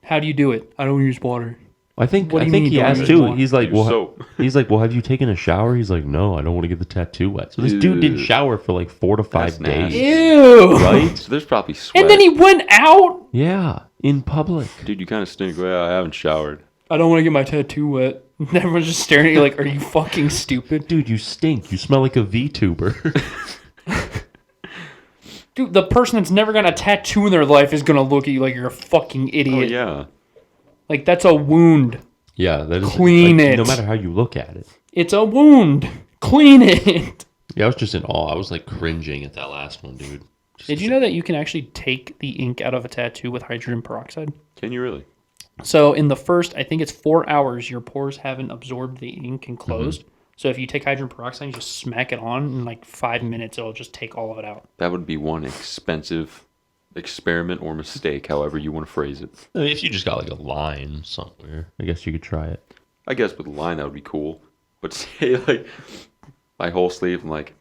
How do you do it? I don't use water.
I think
What do you mean
he
you don't
asked
use
too.
water?
He's like,
Use
well,
soap.
have you taken a shower? He's like, no, I don't want to get the tattoo wet. So this dude didn't shower for like 4 to 5
That's
days,
nasty.
Ew.
right?
So there's probably sweat.
And then he went out.
Yeah, in public.
Dude, you kind of stink. Well, I haven't showered.
I don't want to get my tattoo wet. Everyone's just staring at you like, are you fucking stupid?
Dude, you stink. You smell like a VTuber.
Dude, the person that's never got a tattoo in their life is going to look at you like you're a fucking
Oh
idiot.
yeah.
Like, that's a wound.
Yeah, that is
Clean it.
No matter how you look at it.
It's a wound. Clean it.
Yeah, I was just in awe. I was like cringing at that last one, dude.
Did you know that you can actually take the ink out of a tattoo with hydrogen peroxide?
Can you really?
So in the first, I think it's 4 hours, your pores haven't absorbed the ink and closed. So if you take hydrogen peroxide, you just smack it on in like 5 minutes, it'll just take all of it out.
That would be one expensive experiment or mistake, however you want to phrase it.
I mean, if you just got like a line somewhere, I guess you could try it.
I guess with a line that would be cool. But say like my whole sleeve, I'm like,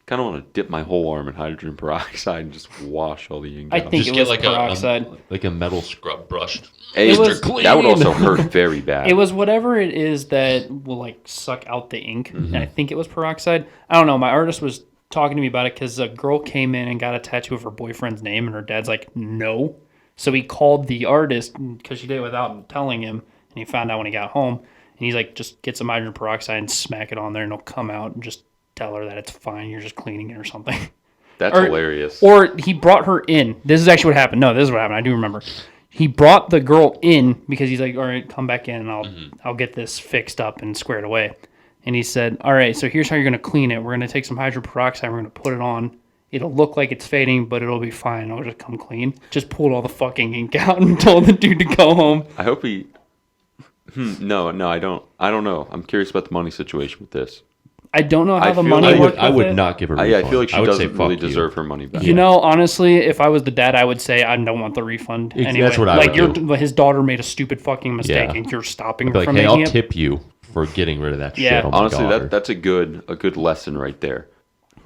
kind of want to dip my whole arm in hydrogen peroxide and just wash all the ink
I
out.
think
Just
it
get
was
like
peroxide.
a metal scrub brush.
Hey,
it was-
that would also hurt very bad.
It was whatever it is that will like suck out the ink. And I think it was peroxide. I don't know. My artist was talking to me about it because a girl came in and got a tattoo of her boyfriend's name, and her dad's like, no. So he called the artist because she did it without telling him, and he found out when he got home. And he's like, just get some hydrogen peroxide and smack it on there, and it'll come out, and just tell her that it's fine. You're just cleaning it or something.
That's hilarious.
Or he brought her in. This is actually what happened. No, this is what happened. I do remember. He brought the girl in because he's like, all right, come back in and I'll get this fixed up and squared away. And he said, all right, so here's how you're going to clean it. We're going to take some hydrogen peroxide. We're going to put it on. It'll look like it's fading, but it'll be fine. It'll just come clean. Just pulled all the fucking ink out and told the dude to go home.
I hope he... No, I don't. I don't know. I'm curious about the money situation with this.
I don't know how
I
the
feel
money
like-
worked
I
with
would
it.
not give her a
I
refund.
feel like she
I would say,
doesn't really
fuck you.
deserve her money back.
You know, honestly, if I was the dad, I would say I don't want the refund.
That's
Anyway,
what I
like
would do.
his daughter made a stupid fucking mistake,
Yeah.
and you're stopping
I'd
her
be like,
from
hey,
making
I'll
it.
tip you for getting rid of that
Yeah.
shit. Oh my
Honestly,
God.
that's a good lesson right there.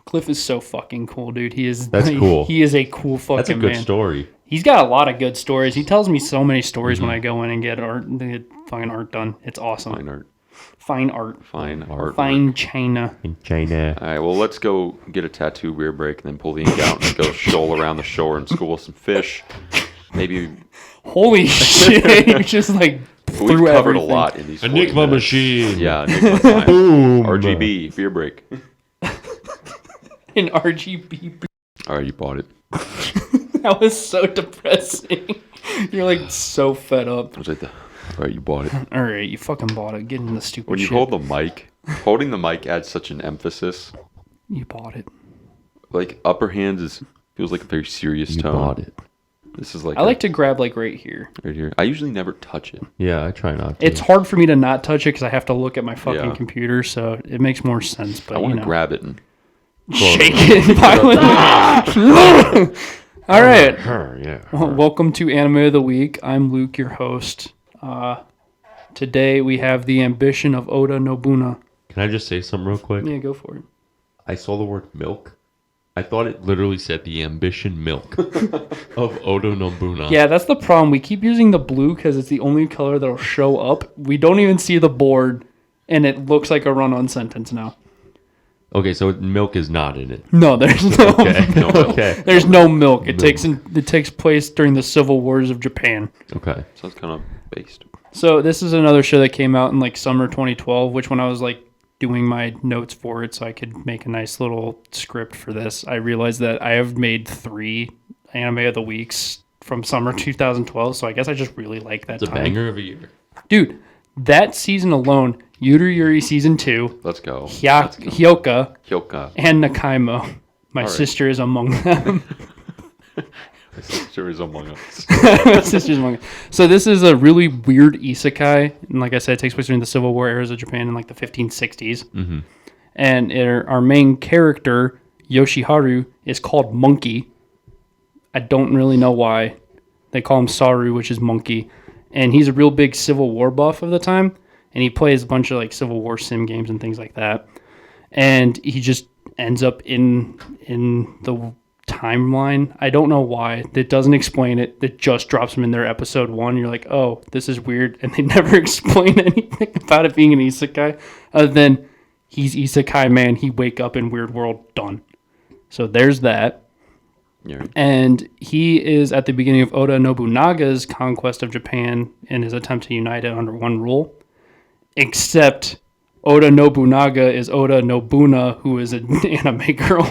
Cliff is so fucking cool, dude. He is.
That's cool.
He is a cool fucking
That's a good
man.
story.
He's got a lot of good stories. He tells me so many stories when I go in and get fucking art done. It's awesome.
Fine art.
Fine art.
Fine art.
Fine China.
In China.
All right, well, let's go get a tattoo beer break and then pull the ink out and go shoal around the shore and school some fish. Maybe
Holy shit! You just like
we've
threw
covered
everything.
a lot in these 40
Enigma
minutes.
machine.
Yeah, Enigma time.
Boom.
RGB, beer break.
An RGB.
All right, you bought it.
That was so depressing. You're like so fed up.
I was like, all right, you bought it.
All right, you fucking bought it. Get in the stupid
When you
shit.
hold the mic, holding the mic adds such an emphasis.
You bought it.
Like upper hands feels like a very serious
You
tone.
bought it.
This is like
I like to grab like right here.
right here. I usually never touch it.
Yeah, I try not to.
It's hard for me to not touch it because I have to look at my fucking
Yeah.
computer, so it makes more sense. But
I want
you
to
know,
grab it and
shake it violently. All right.
Her, yeah.
Welcome to Anime of the Week. I'm Luke, your host. Today we have the ambition of Oda Nobuna.
Can I just say something real quick?
Yeah, go for it.
I saw the word milk. I thought it literally said the ambition milk of Oda Nobunaga.
Yeah, that's the problem. We keep using the blue because it's the only color that'll show up. We don't even see the board, and it looks like a run-on sentence now.
Okay, so milk is not in it.
No, there's no
Okay,
milk.
okay.
There's no milk. It takes place during the Civil Wars of Japan.
Okay.
So it's kind of based.
So this is another show that came out in like summer 2012, which when I was like doing my notes for it so I could make a nice little script for this, I realized that I have made 3 anime of the weeks from summer 2012, so I guess I just really like that
It's a
time.
banger of a year.
Dude, that season alone, Yuru Yuri season 2,
Let's go.
Hyoka,
Hyoka.
and Nakaimo. My
All right.
sister is among them.
My sister is among us.
My sister's among them. So this is a really weird isekai, and like I said, it takes place during the Civil War eras of Japan in like the 1560s.
Mm-hmm.
And our main character, Yoshiharu, is called Monkey. I don't really know why. They call him Saru, which is Monkey. And he's a real big Civil War buff of the time. And he plays a bunch of like Civil War sim games and things like that. And he just ends up in the timeline. I don't know why. It doesn't explain it. It just drops him in there episode 1. You're like, oh, this is weird. And they never explain anything about it being an isekai other than he's isekai man. He wake up in weird world. Done. So there's that.
Yeah.
And he is at the beginning of Oda Nobunaga's conquest of Japan in his attempt to unite it under one rule. Except Oda Nobunaga is Oda Nobuna, who is an anime girl.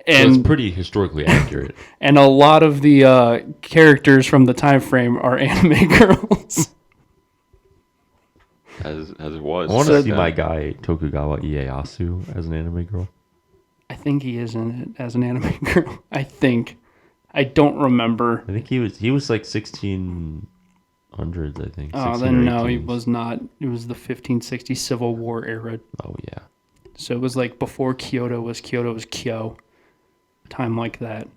So it's pretty historically accurate.
And a lot of the characters from the time frame are anime girls.
As it was.
I want to see my guy Tokugawa Ieyasu as an anime girl.
I think he is in it as an anime girl. I think. I don't remember.
I think he was like 1600s, I think.
Oh,
16
then
or
no, he
18s.
was not. It was the 1560 Civil War era.
Oh yeah.
So it was like before Kyoto was Kyo. Time like that.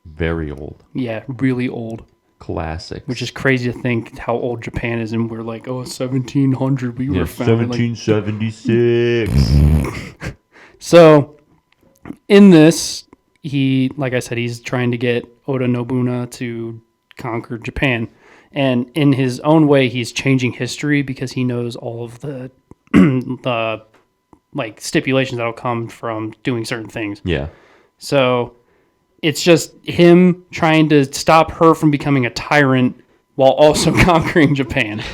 Very old.
Yeah, really old.
Classics.
Which is crazy to think how old Japan is, and we're like, oh, 1700, we were founded.
1776.
So, in this, like I said, he's trying to get Oda Nobunaga to conquer Japan. And in his own way, he's changing history because he knows all of the like stipulations that'll come from doing certain things.
Yeah.
So it's just him trying to stop her from becoming a tyrant while also conquering Japan.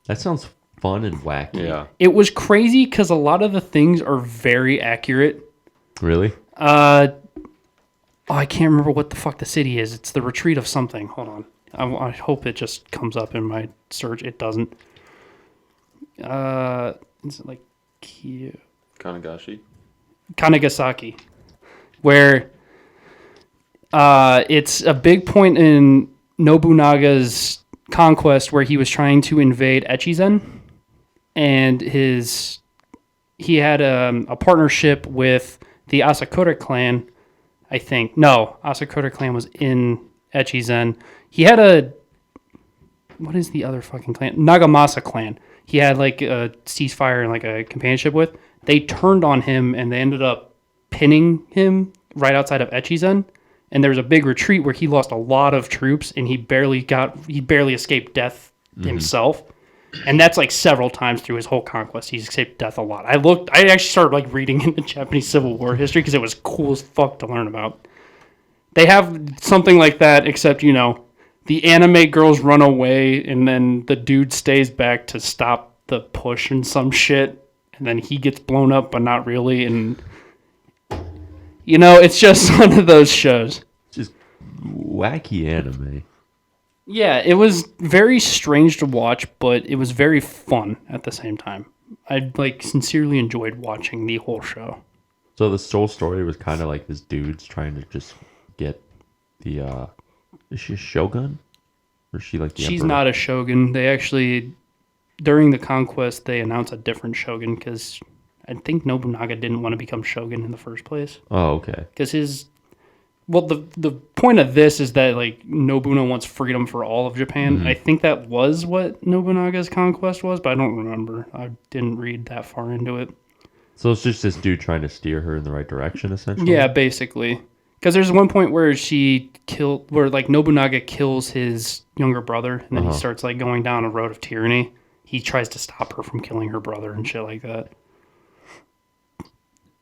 That sounds fun and wacky.
Yeah.
It was crazy because a lot of the things are very accurate.
Really?
I can't remember what the fuck the city is. It's the retreat of something. Hold on. I hope it just comes up in my search. It doesn't. Is it like
Kanagashi.
Kanagasaki, where it's a big point in Nobunaga's conquest where he was trying to invade Echizen, and he had a partnership with the Asakura clan, I think. No, Asakura clan was in Echizen. He had what is the other fucking clan? Nagamasa clan. He had like a ceasefire and like a companionship with. They turned on him and they ended up pinning him right outside of Echizen. And there was a big retreat where he lost a lot of troops and he barely escaped death himself. And that's like several times through his whole conquest. He's escaped death a lot. I actually started like reading into Japanese Civil War history because it was cool as fuck to learn about. They have something like that, except, the anime girls run away and then the dude stays back to stop the push and some shit. And then he gets blown up, but not really. And, it's just one of those shows.
Just wacky anime.
Yeah, it was very strange to watch, but it was very fun at the same time. I sincerely enjoyed watching the whole show.
So the whole story was kind of like this dude's trying to just get the... is she a shogun? Or is she like the
She's
emperor?
not a shogun. They actually... During the conquest, they announced a different shogun because I think Nobunaga didn't want to become shogun in the first place.
Oh, okay.
Because Well, the point of this is that like Nobunaga wants freedom for all of Japan. I think that was what Nobunaga's conquest was, but I don't remember. I didn't read that far into it.
So it's just this dude trying to steer her in the right direction, essentially?
Yeah, basically. Because there's one point where like Nobunaga kills his younger brother, and then he starts like going down a road of tyranny. He tries to stop her from killing her brother and shit like that.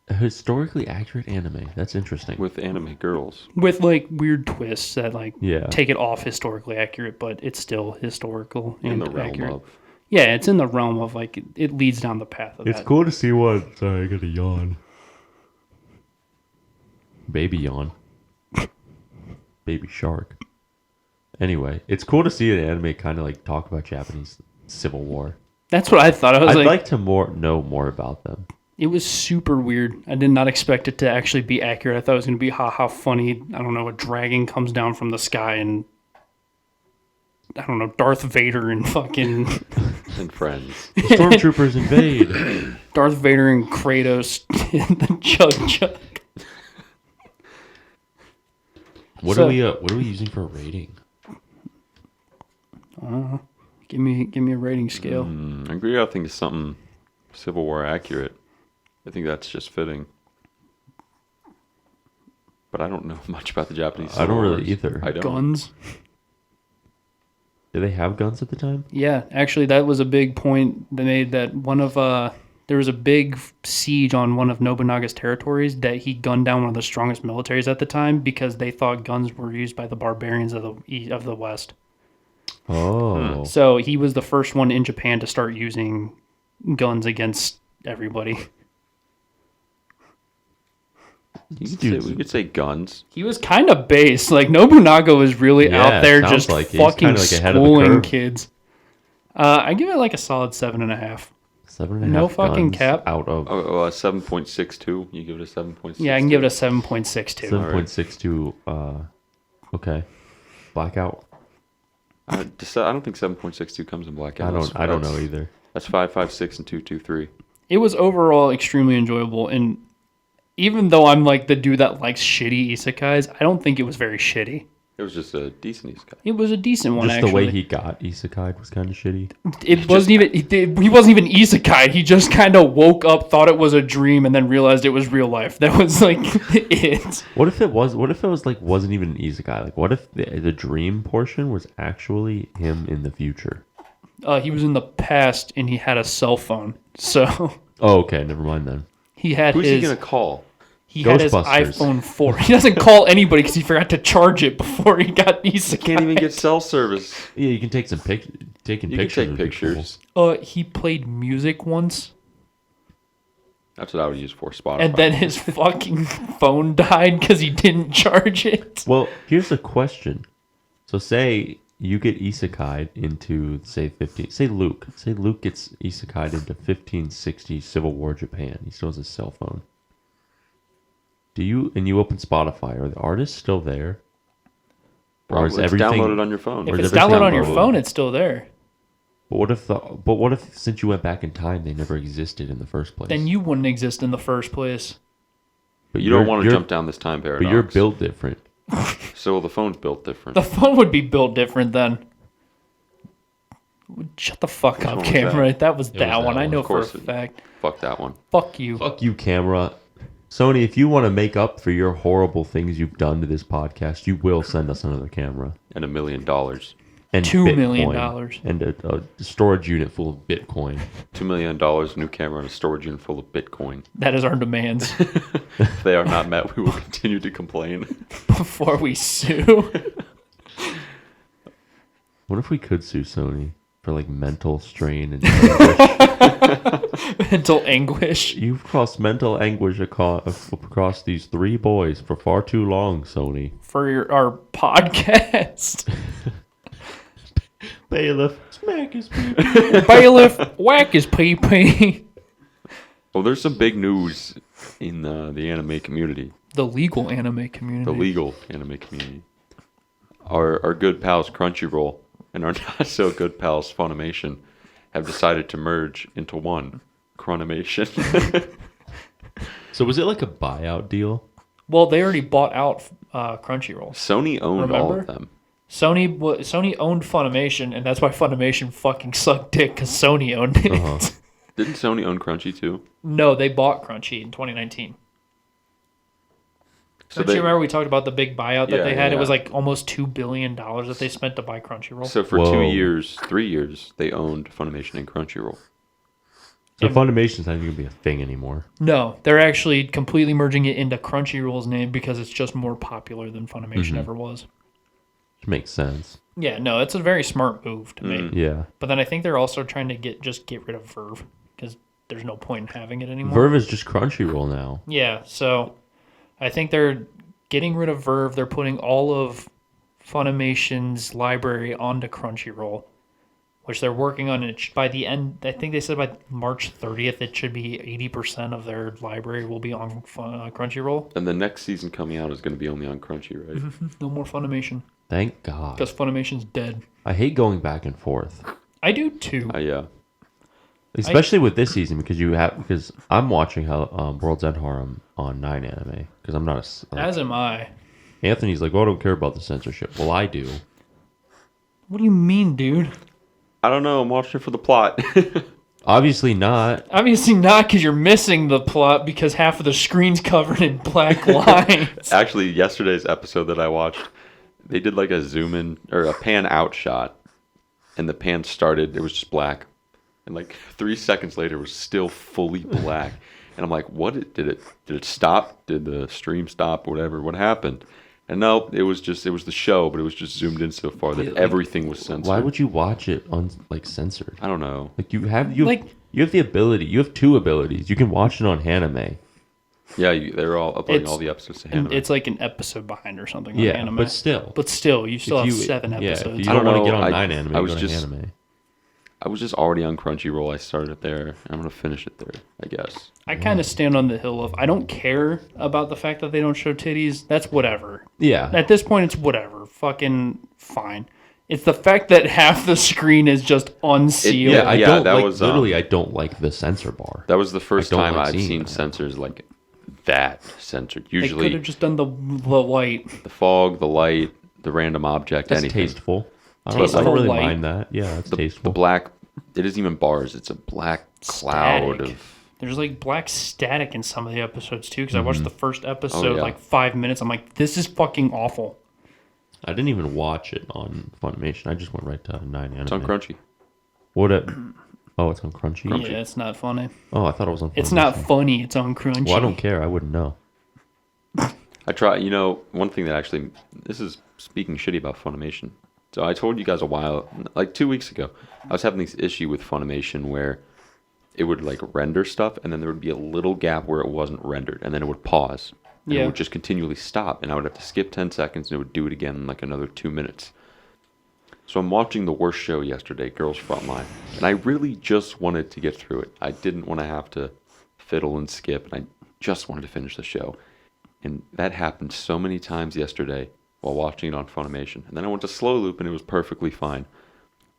A historically accurate anime. That's interesting.
With anime girls.
With like weird twists that like
Yeah.
take it off historically accurate, but it's still historical
In
and
the realm
accurate.
of.
Yeah, it's in the realm of like it leads down the path of
It's
that.
cool to see one. Sorry, I got a yawn. Baby yawn. Baby shark. Anyway, it's cool to see an anime kind of like talk about Japanese Civil War.
That's what I thought. I was
I'd
like,
like to know more about them.
it was super weird. I did not expect it to actually be accurate. I thought it was going to be ha funny. I don't know, a dragon comes down from the sky and I don't know, Darth Vader and fucking
And friends.
Stormtroopers invade.
Darth Vader and Kratos in the chug.
What
So-
are we using for a rating?
Give me a rating scale.
I agree. I think it's something Civil War accurate. I think that's just fitting. But I don't know much about the Japanese.
I don't
Civil
really
Wars.
either.
I don't.
Guns.
Did they have guns at the time?
Yeah, actually, that was a big point they made. That there was a big siege on one of Nobunaga's territories that he gunned down one of the strongest militaries at the time because they thought guns were used by the barbarians of the West.
Oh.
So he was the first one in Japan to start using guns against everybody.
We could say guns.
He was kind of base. Like Nobunaga was really
Yeah,
out there
sounds
just
like he's
fucking
kinda like ahead of the
schooling
curve.
kids. I give it like a solid 7.5.
7.5
No fucking
guns
cap.
out of
7.62. You give it a 7.62.
Yeah, I can give it a 7.62.
7.62. Okay. Blackout.
I don't think 7.62 comes in blackout.
I don't know either.
That's 5.56 and 2.23.
It was overall extremely enjoyable, and even though I'm like the dude that likes shitty isekais, I don't think it was very shitty.
It was just a decent isekai.
It was a decent one,
Just
actually.
the way he got isekai was kind of shitty.
It wasn't even he wasn't even isekai. He just kind of woke up, thought it was a dream, and then realized it was real life. That was like it.
What if it was like wasn't even an isekai? Like what if the dream portion was actually him in the future?
He was in the past and he had a cell phone, so
Oh, okay, never mind then.
he had
Who's
his
he gonna call?
he had his
Ghostbusters.
iPhone 4. He doesn't call anybody because he forgot to charge it before he got isekai.
Can't even get cell service.
Yeah, you can take some taking
You
pictures.
can take
would be
pictures.
He played music once.
That's what I would use for Spotify.
And then his fucking phone died because he didn't charge it.
Cool. Well, here's a question. So say you get isekai'd into say Luke gets isekai'd into 1560 Civil War Japan. He still has a cell phone. You open Spotify, are the artists still there? Or is
it's
everything
downloaded on your phone.
If
Or is
it's downloaded on
everything
your
downloaded?
phone, it's still there.
But what if since you went back in time they never existed in the first place?
Then you wouldn't exist in the first place.
But you don't want to jump down this time paradox.
But you're built different.
So the phone's built different.
The phone would be built different then. Shut the fuck
one
up,
was
Cameron. That was
was
that one.
that
I
one.
know
Of
for a
course it-
fact.
Fuck that one.
Fuck you.
Fuck you, camera. Sony, if you want to make up for your horrible things you've done to this podcast, you will send us another camera.
And $1 million.
And
$2 million.
Bitcoin. And a storage unit full of Bitcoin.
$2 million, new camera, and a storage unit full of Bitcoin.
That is our demands
If they are not met, we will continue to complain.
before we sue.
What if we could sue Sony for like mental strain and anguish?
Mental anguish.
You've caused mental anguish across these three boys for far too long, Sony.
For our podcast.
Bailiff, smack his pee.
Bailiff, whack his pee-pee.
Well, there's some big news in the anime community.
The legal anime community.
The legal anime community. Our good pals Crunchyroll and our not so good pals Funimation have decided to merge into one, Chronimation.
So was it like a buyout deal?
Well, they already bought out Crunchyroll.
Sony owned all of them.
Sony owned Funimation, and that's why Funimation fucking sucked dick, because Sony owned it.
Didn't Sony own Crunchy too?
No, they bought Crunchy in 2019.
So
Don't you remember we talked about the big buyout that
Yeah,
they had?
yeah.
It was like almost $2 billion that they spent to buy Crunchyroll.
So for
Whoa.
3 years, they owned Funimation and Crunchyroll.
So Funimation's not even gonna be a thing anymore.
No, they're actually completely merging it into Crunchyroll's name because it's just more popular than Funimation ever was.
Which makes sense.
Yeah, no, it's a very smart move to make.
Yeah.
But then I think they're also trying to get rid of Verve because there's no point in having it anymore.
Verve is just Crunchyroll now.
Yeah, so I think they're getting rid of Verve. They're putting all of Funimation's library onto Crunchyroll, which they're working on. It by the end, I think they said by March 30th, it should be 80% of their library will be on Crunchyroll.
And the next season coming out is going to be only on Crunchy, right?
No more Funimation
Thank God.
because Funimation's dead.
I hate going back and forth.
I do too.
Yeah.
Especially with this season because I'm watching World's End Harem on 9 Anime because I'm not
As am I.
Anthony's like, well, I don't care about the censorship. Well, I do.
What do you mean, dude?
I don't know. I'm watching it for the plot.
Obviously not.
Obviously not, because you're missing the plot because half of the screen's covered in black lines.
Actually, yesterday's episode that I watched, they did like a zoom in or a pan out shot, and the pan started. It was just black, and like 3 seconds later, it was still fully black. And I'm like, what? Did it stop? Did the stream stop? Whatever. What happened? And no, it was the show, but it was just zoomed in so far that everything was censored.
Why would you watch it censored?
I don't know.
Like you have the ability. You have two abilities. You can watch it on Haname.
Yeah, they're all uploading all the episodes to Haname.
It's like an episode behind or something.
Yeah,
on anime.
but still,
you still have 7 episodes.
If you
I
don't
don't
want to get
know,
on
I-
9 Anime,
I
you
was
go to
just-
Haname.
I was just already on Crunchyroll. I started it there. I'm gonna finish it there, I guess.
I kind of stand on the hill of I don't care about the fact that they don't show titties. That's whatever.
Yeah.
At this point, it's whatever. Fucking fine. It's the fact that half the screen is just unsealed.
I don't
that
like
was,
literally. I don't like the censor bar.
That was the first
I don't
time
like
I've
seeing
seen
that.
censors like that censored.
They could
Usually
have just done the light.
the fog, the light, the random object,
That's
anything.
tasteful. I
Tasteful
don't really
light.
mind that. Yeah, it's
The
tasteful.
black. It isn't even bars. It's a black cloud
Static.
of.
There's like black static in some of the episodes too. Because I watched the first episode
Oh, yeah.
like 5 minutes. I'm like, this is fucking awful.
I didn't even watch it on Funimation. I just went right to 9 Anime.
It's on Crunchy.
Oh, it's on Crunchy.
Yeah, it's not funny.
Oh, I thought it was on. Funimation.
It's not funny. It's on Crunchy.
Well, I don't care. I wouldn't know.
I try. You know, one thing that actually. This is speaking shitty about Funimation. So I told you guys a while, like 2 weeks ago, I was having this issue with Funimation where it would like render stuff, and then there would be a little gap where it wasn't rendered, and then it would pause, and
Yeah.
it would just continually stop, and I would have to skip 10 seconds, and it would do it again in like another 2 minutes. So I'm watching the worst show yesterday, Girls Frontline, and I really just wanted to get through it. I didn't want to have to fiddle and skip, and I just wanted to finish the show. And that happened so many times yesterday while watching it on Funimation. And then I went to slow loop, and it was perfectly fine.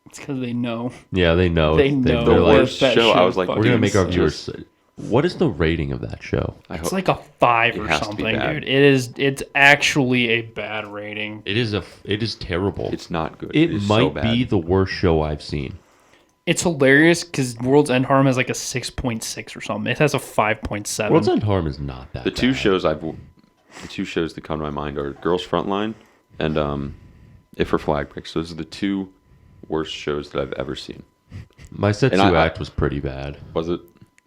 It's because they know.
Yeah, they know.
They know
They're
The
like,
worst
that
show, I
shit
was like,
fucking
we're gonna
dude,
make our
just-
viewers. What is the rating of that show?
I
It's
hope
like a 5
It
or
has to be
something,
bad.
dude. It's actually a bad rating.
It is terrible.
it's not good.
It
is
might
so bad.
be the worst show I've seen.
It's hilarious because World's End Harem has like a 6.6 or something. It has a 5.7.
World's End Harem is not that.
The two
bad.
shows that come to my mind are Girls Frontline and If Her Flag Breaks. Those are the two worst shows that I've ever seen.
My Setsu
And I-
Act was pretty bad.
Was it?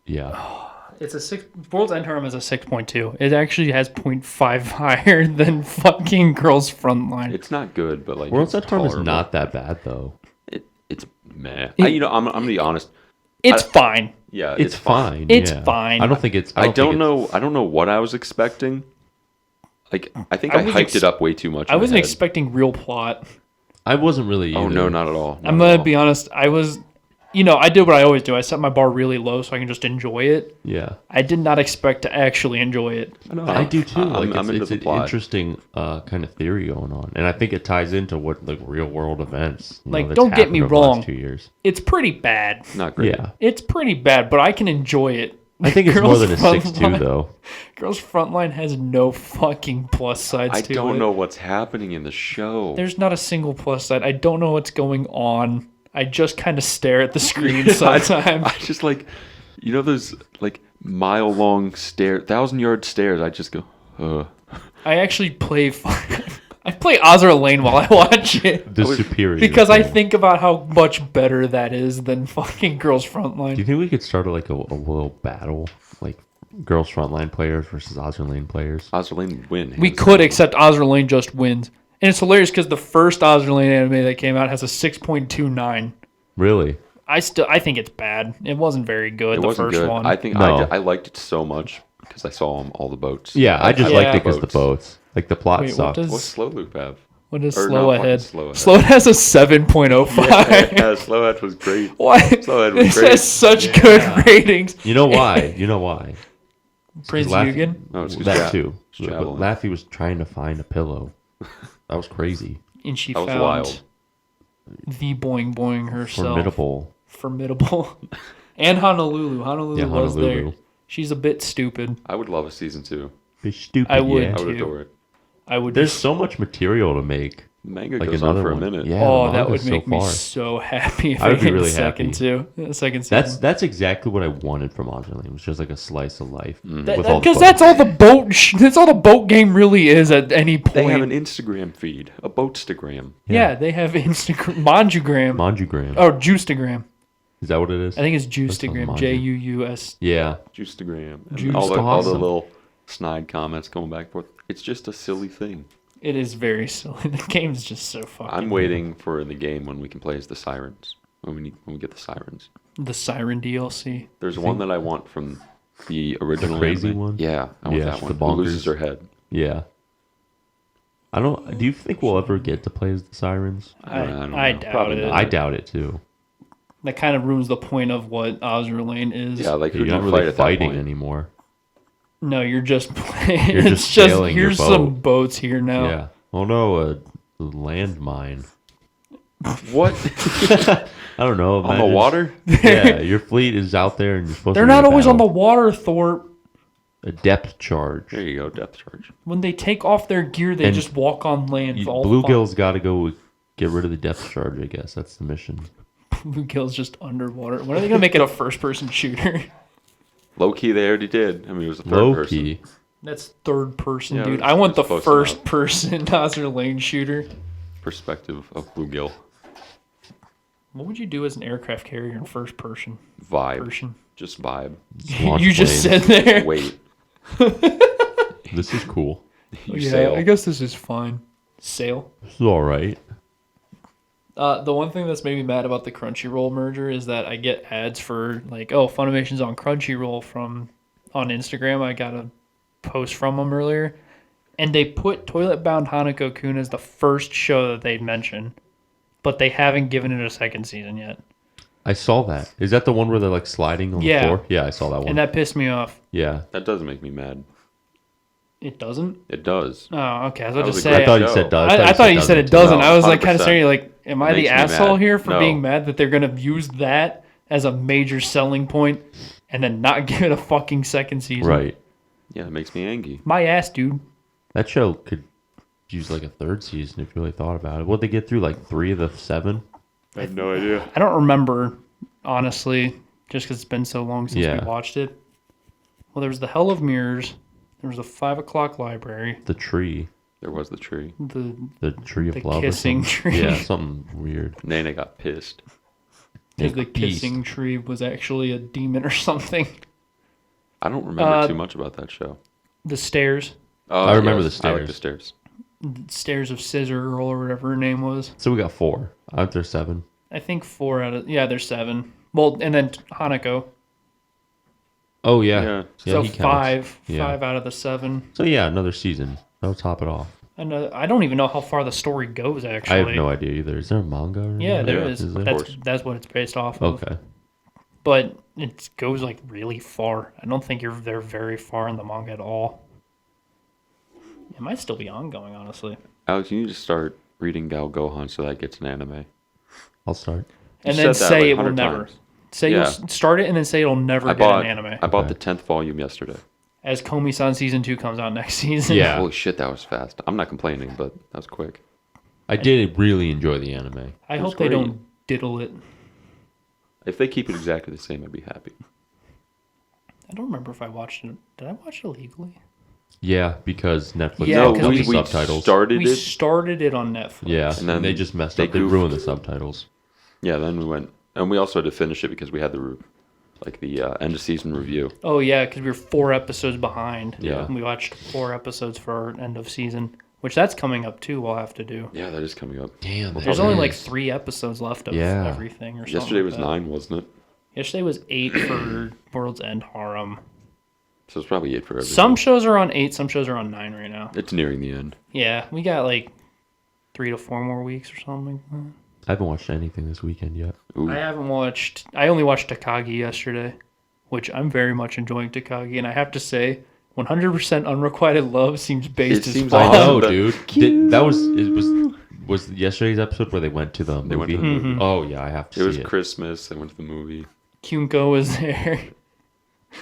Yeah.
It's a 6. World's End Harem is a 6.2. It actually has 0.5 higher than fucking Girls Frontline.
It's not good, but like
World's
it's
End Harem is
tolerable.
not that bad though.
It's meh. I'm gonna be honest.
It's fine.
Yeah,
It's fine.
It's
yeah.
fine.
I don't think it's.
I
think
don't
it's-
know. I don't know what I was expecting. Like I think
I
I
was
hyped it up way too much.
I
in my
wasn't
head.
expecting real plot.
I wasn't really.
Oh
either.
no, not at all.
I'm going to be honest. I was, I did what I always do. I set my bar really low so I can just enjoy it.
Yeah.
I did not expect to actually enjoy it.
I do too.
I'm
Like
into
it's
the
an
plot.
interesting kind of theory going on, and I think it ties into what like real world events.
Like,
that's
don't get
happened
me
over the last
wrong.
2 years.
It's pretty bad.
Not great.
Yeah.
It's pretty bad, but I can enjoy it.
I think it's more
Girls
than a
Front
6'2",
Line-
though.
Girls Frontline has no fucking plus sides
I
to it.
don't know what's happening in the show.
There's not a single plus side. I don't know what's going on. I just kind of stare at the screen
I
sometimes.
just like, those like mile-long stairs, 1,000-yard stairs. I just go,
I actually play. I play Azra Lane while I watch it
The superior.
because I
thing.
think about how much better that is than fucking Girls
Do you
Frontline.
think we could start like a little battle, like girls frontline players versus Azure Lane players?
Ozerlane would win.
We
hands
could,
down.
except Azra Lane just wins, and it's hilarious because the first Azra Lane anime that came out has a 6.29.
Really?
I think it's bad. It wasn't very good.
It
the
wasn't
first
good.
one.
I think
No.
I liked it so much because I saw all the boats.
Yeah, I just
Yeah.
liked it because the boats. Like the plot
Wait, what
sucked.
does-
What's Slow Loop have?
What is
Or
Slow
not
Ahead?
fucking Slow Ahead.
Slow Ahead has a 7.05.
Yeah, Slow Ahead was great.
What?
Slow Ahead was
This
great.
has such good ratings.
You know why? You know why?
Prince
Laffy-
Yugen.
No, it's 'cause
That too.
it's
But
javelin.
Laffy was trying to find a pillow. That was crazy.
And she
That was
found
wild.
the Boing Boing herself.
Formidable.
And Honolulu. Honolulu
Yeah,
was there.
Honolulu.
She's a bit stupid.
I would love a season 2.
Be stupid.
I would
yeah.
I would
too.
adore it.
I would.
There's so much material to make.
Manga
Like
goes on
another
for a
one.
minute.
Yeah.
Oh,
the
that would
manga's so
make me
far.
so happy if
I would
I
be
get
really
a second
happy.
two. A second season.
That's exactly what I wanted from Azure Lane. It was just like a slice of life. with all the
Because
boats.
that's all the boat. That's all the boat game really is at any point.
They have an Instagram feed, a Boatstagram.
yeah, they have Instagram, Monjugram,
Monjugram.
or Juiceagram.
Is that what it is?
I think it's
sounds
Juiceagram.
Manju.
Juus.
Yeah.
Juiceagram. And
Juice
all the
awesome.
little snide comments going back and forth. It's just a silly thing.
It is very silly. The game's just so fucking.
I'm waiting for the game when we can play as the Sirens. When we get the Sirens.
The Siren DLC.
There's one that I want from the original
crazy
anime.
one?
Yeah, I want
Yeah,
that
the
one. Who loses
bonkers.
her head.
Yeah. Do you think we'll ever get to play as the Sirens?
I don't know.
I doubt
Probably
it.
not.
I doubt it too.
That kind of ruins the point of what Azure Lane is.
Yeah, like who
You're
do
not
you
really
fight at that
fighting
point?
anymore.
No, you're just playing.
You're
It's
just
just
sailing your
here's some
boat.
boats here now.
Yeah. Oh no, a landmine.
What?
I don't know.
On the
imagine-
water?
Yeah, your fleet is out there and you're supposed
They're
to.
not always on the water, Thorpe.
A depth charge.
There you go, depth charge.
When they take off their gear, they
And
just walk on land. All
Bluegill's got to go get rid of the depth charge. I guess that's the mission.
Bluegill's just underwater. When are they gonna make it a first-person shooter?
Low key, they already did. I mean, it was a third
Low
person.
key.
That's third person,
Yeah,
dude.
it's-
I want the
it's close
first
enough.
person Azure Lane shooter.
Perspective of Bluegill.
What would you do as an aircraft carrier in first person?
Vibe. Just vibe.
Launch
You just
planes.
said there.
Wait.
This is cool.
You
yeah,
sail.
I guess this is fine. Sail.
This is all right.
The one thing that's made me mad about the Crunchyroll merger is that I get ads for like, oh, Funimation's on Crunchyroll on Instagram. I got a post from them earlier, and they put Toilet Bound Hanako-kun as the first show that they'd mention, but they haven't given it a second season yet,
I saw that. Is that the one where they're like sliding on
Yeah.
the floor? Yeah, I saw that one.
and that pissed me off.
Yeah.
That does make me mad.
It doesn't.
It does.
Oh, okay. I was
That
about to
was a
say.
great
I thought you
show.
said does.
I thought you said it doesn't.
No,
I was like kind of
100%.
staring like, am I
Makes
the
me
asshole
mad.
here for
No.
being mad that they're going to use that as a major selling point and then not give it a fucking second season?
Right.
Yeah, it makes me angry.
My ass, dude.
That show could use like a third season if you really thought about it. What they get through like 3 of the 7?
I have no idea.
I don't remember, honestly, just because it's been so long since
Yeah.
we watched it. Well, there was the Hell of Mirrors. There was the 5 o'clock library.
The tree.
There was the tree.
The tree of
The
love.
kissing
or something.
tree.
Yeah, something weird.
Nana got pissed.
Because the
Beast.
kissing tree was actually a demon or something.
I don't remember
Uh,
too much about that show.
The stairs.
Oh,
I remember
yes,
the
I like the
stairs.
stairs.
Stairs of Scissor Girl or whatever her name was.
So we got 4. Aren't there 7?
I think 4 out of... Yeah, there's 7. Well, and then Hanako.
Oh, yeah.
Yeah.
So
he counts.
5.
Yeah.
5 out of the 7.
So yeah, another season. That'll top it off.
And I don't even know how far the story goes, actually.
I have no idea either. Is there a manga? Or
Yeah, there
Yeah,
is.
of
That's
course.
that's what it's based off of.
Okay.
But it goes like really far. I don't think they're very far in the manga at all. It might still be ongoing, honestly.
Alex, you need to start reading Gal Gohan so that gets an anime.
I'll start.
And
You
then
said that
say
like
it will
100
never.
times.
Say
Yeah.
you'll start it and then say it'll never get an anime.
I bought the 10th volume yesterday.
As Komi-san season 2 comes out next season.
Yeah.
Holy shit, that was fast. I'm not complaining, but that was quick.
I did really enjoy the anime.
I
It was
hope they
great.
don't diddle it.
If they keep it exactly the same, I'd be happy.
I don't remember if I watched it. Did I watch it illegally?
Yeah, because Netflix
Yeah,
no,
because
the
we
subtitles.
started
We
it.
started it on Netflix.
Yeah,
And then
they just messed
they
up. They
goofed.
ruined the subtitles.
Yeah, then we went, and we also had to finish it because we had the end of season review.
Oh yeah, because we were 4 episodes behind.
Yeah.
And we watched 4 episodes for our end of season, which that's coming up too. We'll have to do.
Yeah, that is coming up.
Damn,
There's only like 3 episodes left of
Yeah.
everything or something.
Yesterday was
like that.
9, wasn't it?
Yesterday was 8 for World's End Harem.
So it's probably 8 for everything.
Some shows are on 8, some shows are on 9 right now.
It's nearing the end.
Yeah, we got like 3 to 4 more weeks or something.
I haven't watched anything this weekend yet.
Ooh.
I only watched Takagi yesterday, which I'm very much enjoying Takagi, and I have to say, 100% Unrequited Love seems based
It
as
seems
fuck.
I
like-
know,
the-
dude. Was yesterday's episode where they went to the movie?
They went to the movie.
Oh yeah, I have to
It was
see it.
Christmas. They went to the movie.
Kyunko was there.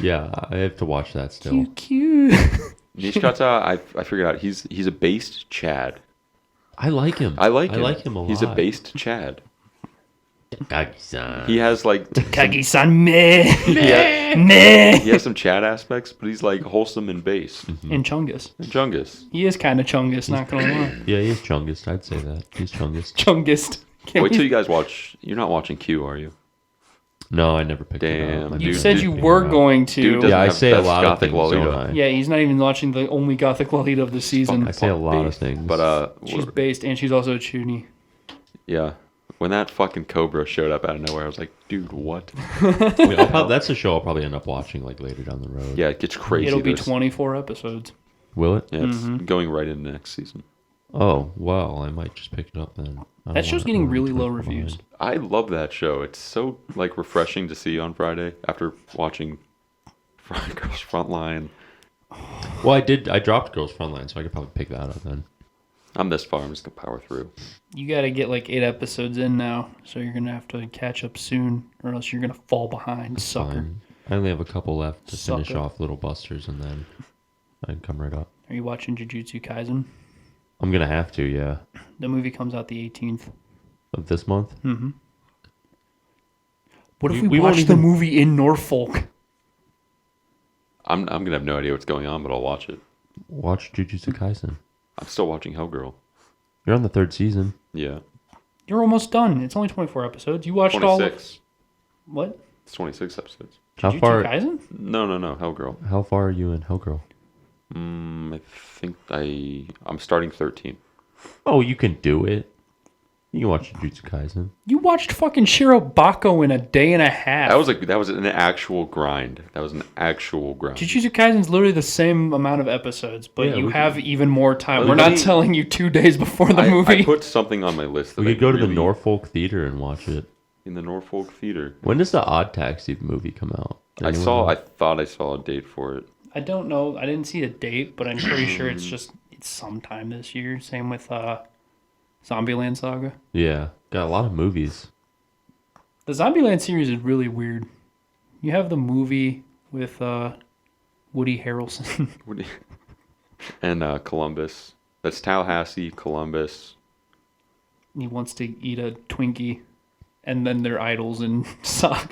Yeah, I have to watch that still.
Cute.
Nishikata, I figured out he's a based Chad.
I like him.
I like him.
I like him a lot.
He's a based Chad.
Takagi-san.
He has like
Takagi-san meh.
he
Meh.
has some Chad aspects, but he's like wholesome and base.
And Chungus.
And Chungus.
He is kind of Chungus, not gonna lie.
Yeah, he's Chungist. I'd say that. He's Chungist.
Chungist.
Wait till you guys watch. You're not watching Q, are you?
No, I never picked it
Damn,
up. I
dude.
You
never
said
picked
you
it
were
up.
going to.
Dude doesn't
Yeah, I
have
say a
best
lot of
gothic
things,
Lolita.
don't I?
Yeah, he's not even watching the only Gothic Lolita of the season.
I say a lot of
Based.
things.
But
She's based, and she's also a Chuni.
yeah. When that fucking Cobra showed up out of nowhere, I was like, dude, what?
That's a show I'll probably end up watching like later down the road.
Yeah, it gets crazy.
It'll be
There's-
24 episodes.
Will it?
Yeah, it's going right into next season.
Oh, well, I might just pick it up then. I don't
That show's
want-
getting
I don't
really
want to
low
put it
reviews.
behind.
I love that show. It's so like refreshing to see on Friday after watching Girls Frontline.
Well, I dropped Girls Frontline, so I could probably pick that up then.
I'm this far. I'm just gonna power through.
You got to get like 8 episodes in now, so you're gonna have to catch up soon, or else you're gonna fall behind, sucker.
Fine. I only have a couple left to finish
Sucker.
off Little Busters, and then I can come right up.
Are you watching Jujutsu Kaisen?
I'm gonna have to, yeah.
The movie comes out the 18th.
Of this month.
Mm-hmm. What if
We
we,
won't
watch the
even-
movie in Norfolk?
I'm gonna have no idea what's going on, but I'll watch it.
Watch Jujutsu Kaisen.
I'm still watching Hellgirl.
You're on the 3rd season.
Yeah,
You're almost done. It's only 24 episodes. You watched all of
26.
what?
It's 26 episodes.
How
Jujutsu
far?
Kaisen?
No, Hellgirl.
How far are you in Hellgirl?
I think I'm starting 13.
Oh, you can do it. You can watch Jujutsu Kaisen.
You watched fucking Shirobako in a day and a half.
That was an actual grind. That was an actual grind.
Jujutsu Kaisen's literally the same amount of episodes, but
Yeah,
you
we
have even more time.
Well,
We're not
we-
telling you 2 days before the
I
movie.
put something on my list. That
We
I
could go to the
really-
Norfolk Theater and watch it.
in the Norfolk Theater.
When does the Odd Taxi movie come out?
I
Anyone
thought
know?
I saw a date for it.
I don't know. I didn't see a date, but I'm pretty sure it's sometime this year. Same with Zombieland Saga.
Yeah, got a lot of movies.
The Zombieland series is really weird. You have the movie with Woody Harrelson.
And Columbus. That's Tallahassee, Columbus.
He wants to eat a Twinkie, and then they're idols in Saga.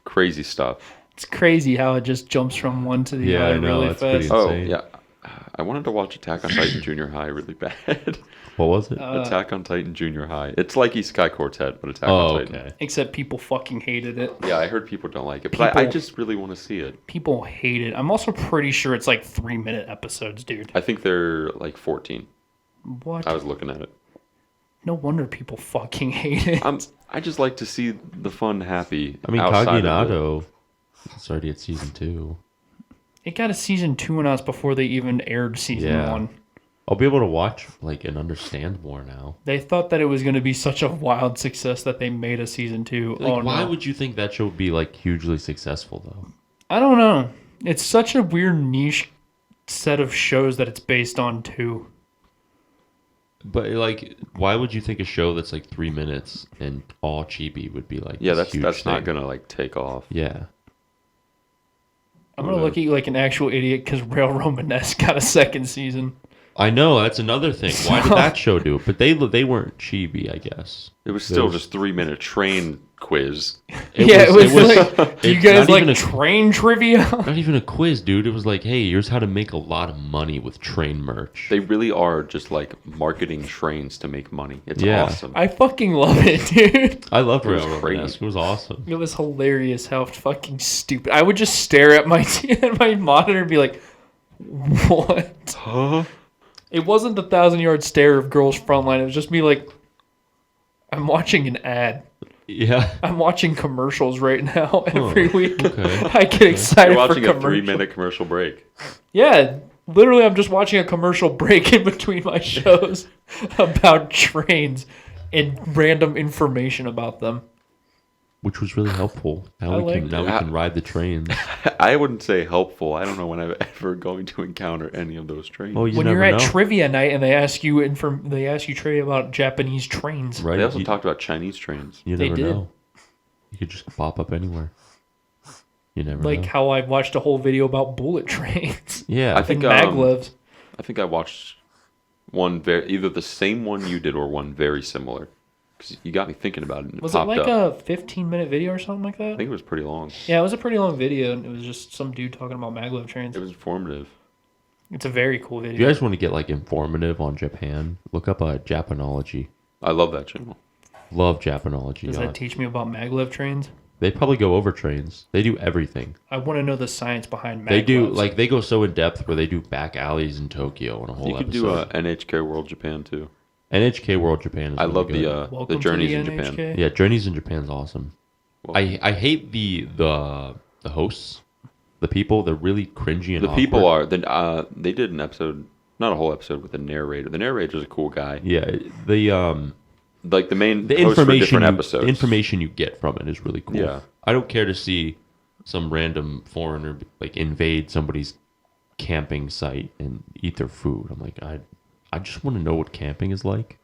Crazy stuff.
It's crazy how it just jumps from one to the
Yeah,
other
I know,
really
it's
fast.
pretty
Oh,
Insane.
yeah. I wanted to watch Attack on Titan Junior High really bad.
What was it?
Attack on Titan Junior High. It's like Isekai Quartet, but Attack
oh,
on Titan.
okay.
Except people fucking hated it.
Yeah, I heard people don't like it, but I
People-
just really want to see it.
People hate it. I'm also pretty sure it's like 3-minute episodes, dude.
I think they're like 14.
What?
I was looking at it.
No wonder people fucking hate it.
I just like to see the fun, happy.
I mean,
outside of it.
Kaginado. It's already at season 2.
It got a season 2 announced before they even aired season
Yeah.
1.
I'll be able to watch and understand more now.
They thought that it was going to be such a wild success that they made a season 2.
Why would you think that show would be hugely successful though?
I don't know. It's such a weird niche set of shows that it's based on too.
But like, why would you think a show that's like 3 minutes and all chibi would be like?
Yeah,
this huge
that's not
thing?
gonna like take off.
Yeah.
I'm gonna look at you like an actual idiot because Rail Romanesque got a second season.
I know, that's another thing. Why did that show do it? But they weren't chibi, I guess.
It was still just 3-minute train quiz.
It was like, do you
it's
guys
not even
like
a-
train trivia?
Not even a quiz, dude. It was like, hey, here's how to make a lot of money with train merch.
They really are just like marketing trains to make money. It's
Yeah.
awesome.
I fucking love it, dude.
I loved
It was
Railroad
crazy.
Mask. It was awesome.
It was hilarious how fucking stupid. I would just stare at my at my monitor and be like, "What?"
Huh?
It wasn't the 1,000-yard stare of Girls Frontline. It was just me like, I'm watching an ad.
Yeah.
I'm watching commercials right now every week.
Oh,
Okay.
I get excited
You're
for
watching a
commercials.
3-minute commercial break.
Yeah, literally, I'm just watching a commercial break in between my shows about trains and random information about them.
Which was really helpful.
I
Now we
liked
can ride the trains.
I wouldn't say helpful. I don't know when I'm ever going to encounter any of those trains.
Oh, you
When
never
you're at
know.
trivia night and they ask you trivia about Japanese trains.
Right?
They also
you,
talked about Chinese trains.
you
They
never
did.
know. You could just pop up anywhere. You never
Like
know.
how I watched a whole video about bullet trains
Yeah.
I think
and maglevs.
I think I watched one either the same one you did or one very similar. Because you got me thinking about it. And
Was
it
it
popped
like
up.
a 15-minute video or something like
I
that?
think it was pretty long.
Yeah, it was a pretty long video, and it was just some dude talking about maglev trains.
It was informative.
It's a very cool video.
If you guys want to get like informative on Japan, look up Japanology.
I love that channel.
Love Japanology.
Does that teach me about maglev trains?
They probably go over trains. They do everything.
I want to know the science behind maglevs.
They do like they go so in depth where they do back alleys in Tokyo in a whole
You could
episode.
do NHK World Japan too.
NHK World Japan is
I
really
love
good.
the
Welcome
journeys
to
in
the
Japan.
NHK.
Yeah, Journeys in Japan is awesome.
Well,
I hate the hosts, the people. They're really cringy and
the people
awkward.
are they did an episode, not a whole episode, with the narrator. The narrator's a cool guy.
Yeah, the
Like the main
the
host for
information
different
you,
episodes.
the information you get from it is really cool.
Yeah.
I don't care to see some random foreigner like invade somebody's camping site and eat their food. I'm like, I just want to know what camping is like.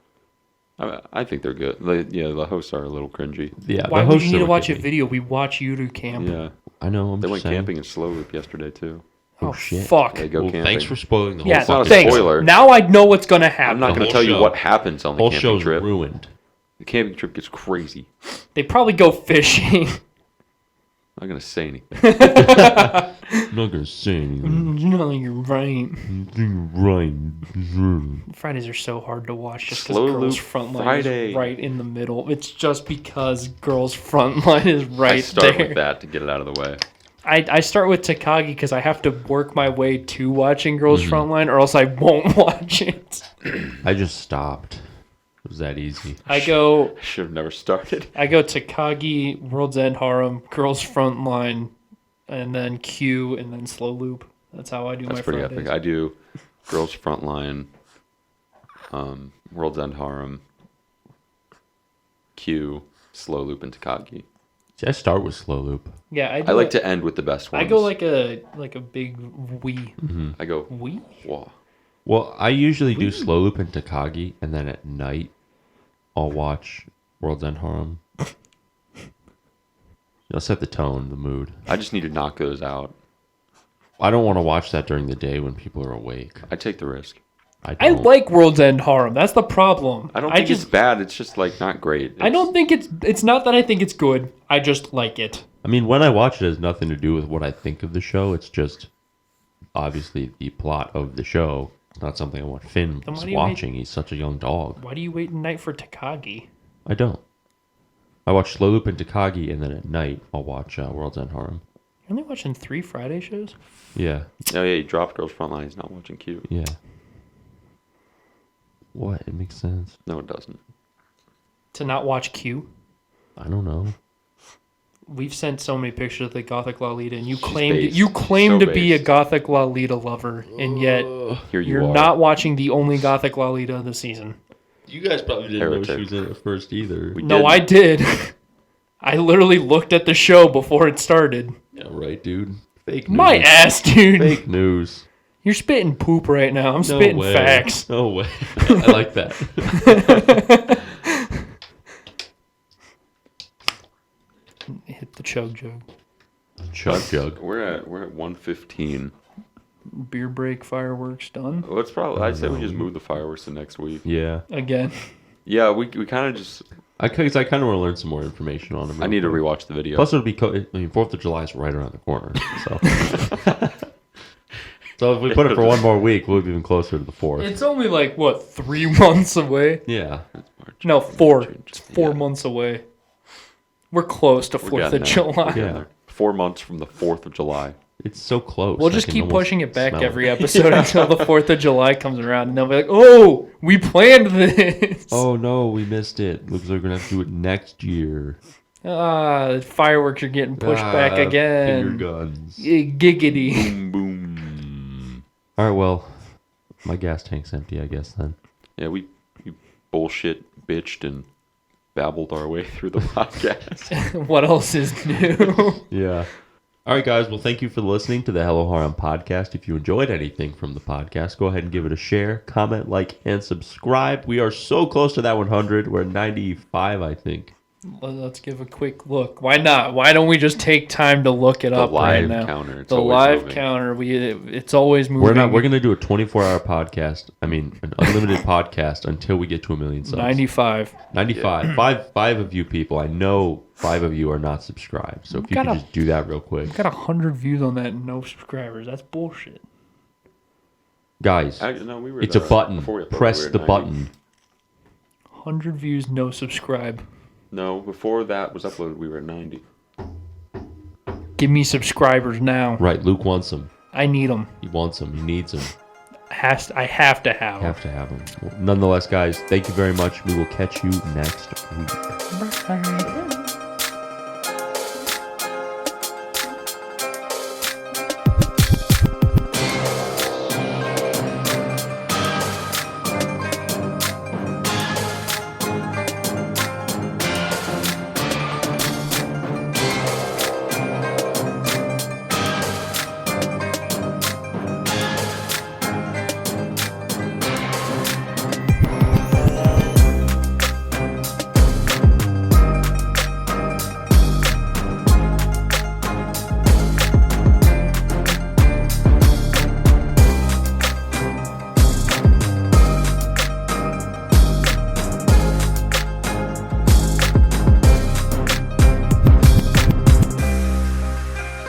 I think they're good. The hosts are a little cringy.
Yeah,
Why
the
would
hosts
you need
are
to watch a
wicked.
video? We watch you to camp.
Yeah,
I know. I'm
they
just
went
saying.
camping in Slow Loop yesterday too.
Oh, shit.
Fuck.
They go
Well,
camping.
thanks for spoiling the whole
Yeah,
It's not a
thanks.
spoiler.
Now I know what's gonna happen.
I'm not
The
going to
whole
tell you
show.
what happens on the
whole
camping
show's
trip.
ruined.
The camping trip gets crazy.
They probably go fishing.
I'm not going to say anything.
I'm not gonna say anything.
No, you're right.
Right.
Fridays are so hard to watch just because
Slow
Girls
Loop
Frontline
Friday.
is right in the middle. It's just because Girls Frontline is right
I start
there.
with that to get it out of the way.
I start with Takagi because I have to work my way to watching Girls
Mm-hmm.
Frontline, or else I won't watch it.
I just stopped. It was that easy.
I go
I should have never started.
Takagi, World's End Harem, Girls Frontline, and then Q, and then Slow Loop. That's how I do
That's
my
pretty
Fridays.
epic. I do Girls Frontline, World's End Harem, Q, Slow Loop, and Takagi.
See, I start with slow loop.
Yeah,
I like to end with the best ones.
I go like a big wee.
I go,
Wee?
whoa.
Well, I usually do slow loop and Takagi, and then at night I'll watch World's End Harem. I'll set the tone, the mood.
I just need to knock those out.
I don't want to watch that during the day when people are awake.
I take the risk.
I
I
don't.
like World's End Harem. That's the problem.
I don't think it's bad. It's just like not great.
I don't think it's not that I think it's good. I just like it.
I mean, when I watch it, it has nothing to do with what I think of the show. It's just obviously the plot of the show. It's not something I want Finn
Then why do you make-
watching. He's such a young dog.
Why do you wait at night for Takagi?
I don't. I watch Slow Loop and Takagi, and then at night I'll watch World's End Harem.
You're only watching 3 Friday shows?
Yeah,
Oh yeah, he dropped Girls Frontline. He's not watching Q.
yeah. What? It makes sense.
No, it doesn't.
To not watch Q?
I don't know.
We've sent so many pictures of the Gothic Lolita, and you
She's
claim
based.
you claim
So
to be a
based.
Gothic Lolita lover, and yet
Here you
you're
are.
not watching the only Gothic Lolita of the season.
You guys probably didn't
Heretic.
know she was in it first either.
We
No,
did.
I did. I literally looked at the show before it started.
Yeah, right, dude. Fake news.
My ass, dude.
Fake news.
You're spitting poop right now. I'm
No
spitting
way.
facts.
No way. I like that.
Hit the chug jug.
Chug.
We're at 1:15.
Beer break, fireworks done
Well, it's probably. I'd say we just move the fireworks to next week.
Yeah.
again.
Yeah, we kind of just.
I kind of want to learn some more information on him.
I need to rewatch the video.
Plus, it'll be. 4th of July is right around the corner. So. So if we put it for one more week, we'll be even closer to the 4th.
It's only like what 3 months away.
Yeah.
March,
No, 4.
June,
It's 4
yeah.
months away. We're close to
We're
4th
getting
of
there.
July.
We're getting
Yeah.
there. 4 months from the 4th of July.
It's so close.
We'll
I
just
can
keep
almost
pushing it back
smell
every episode until the 4th of July comes around, and they'll be like, "Oh, we planned this."
Oh no, we missed it. Looks like we're gonna have to do it next year.
The fireworks are getting pushed back
Finger
again.
guns.
Giggity.
Boom, boom.
All right, well, my gas tank's empty, I guess then.
Yeah, we bullshit, bitched, and babbled our way through the podcast.
What else is new?
Yeah. All right, guys. Well, thank you for listening to the Hello Harem podcast. If you enjoyed anything from the podcast, go ahead and give it a share, comment, like, and subscribe. We are so close to that 100. We're at 95, I think.
Let's give a quick look. Why not? Why don't we just take time to look it
The
up right
live
now?
counter. It's
The
always
live
moving.
counter. It's always moving.
We're gonna do a 24-hour podcast. I mean, an unlimited podcast until we get to 1 million subs.
95.
95. Five of you people. I know 5 of you are not subscribed. So if you could
Gotta-
just do that real quick,
We got 100 views on that and no subscribers. That's bullshit.
guys.
No, we were
It's a
there
button.
before we uploaded,
Press
we were
the
at 90.
button.
100 views, no subscribe.
No, before that was uploaded, we were at 90.
Give me subscribers now.
Right. Luke wants them.
I need them.
He wants them. He needs them.
I have to have them.
Have to have them. Well, nonetheless, guys, thank you very much. We will catch you next week.
Bye.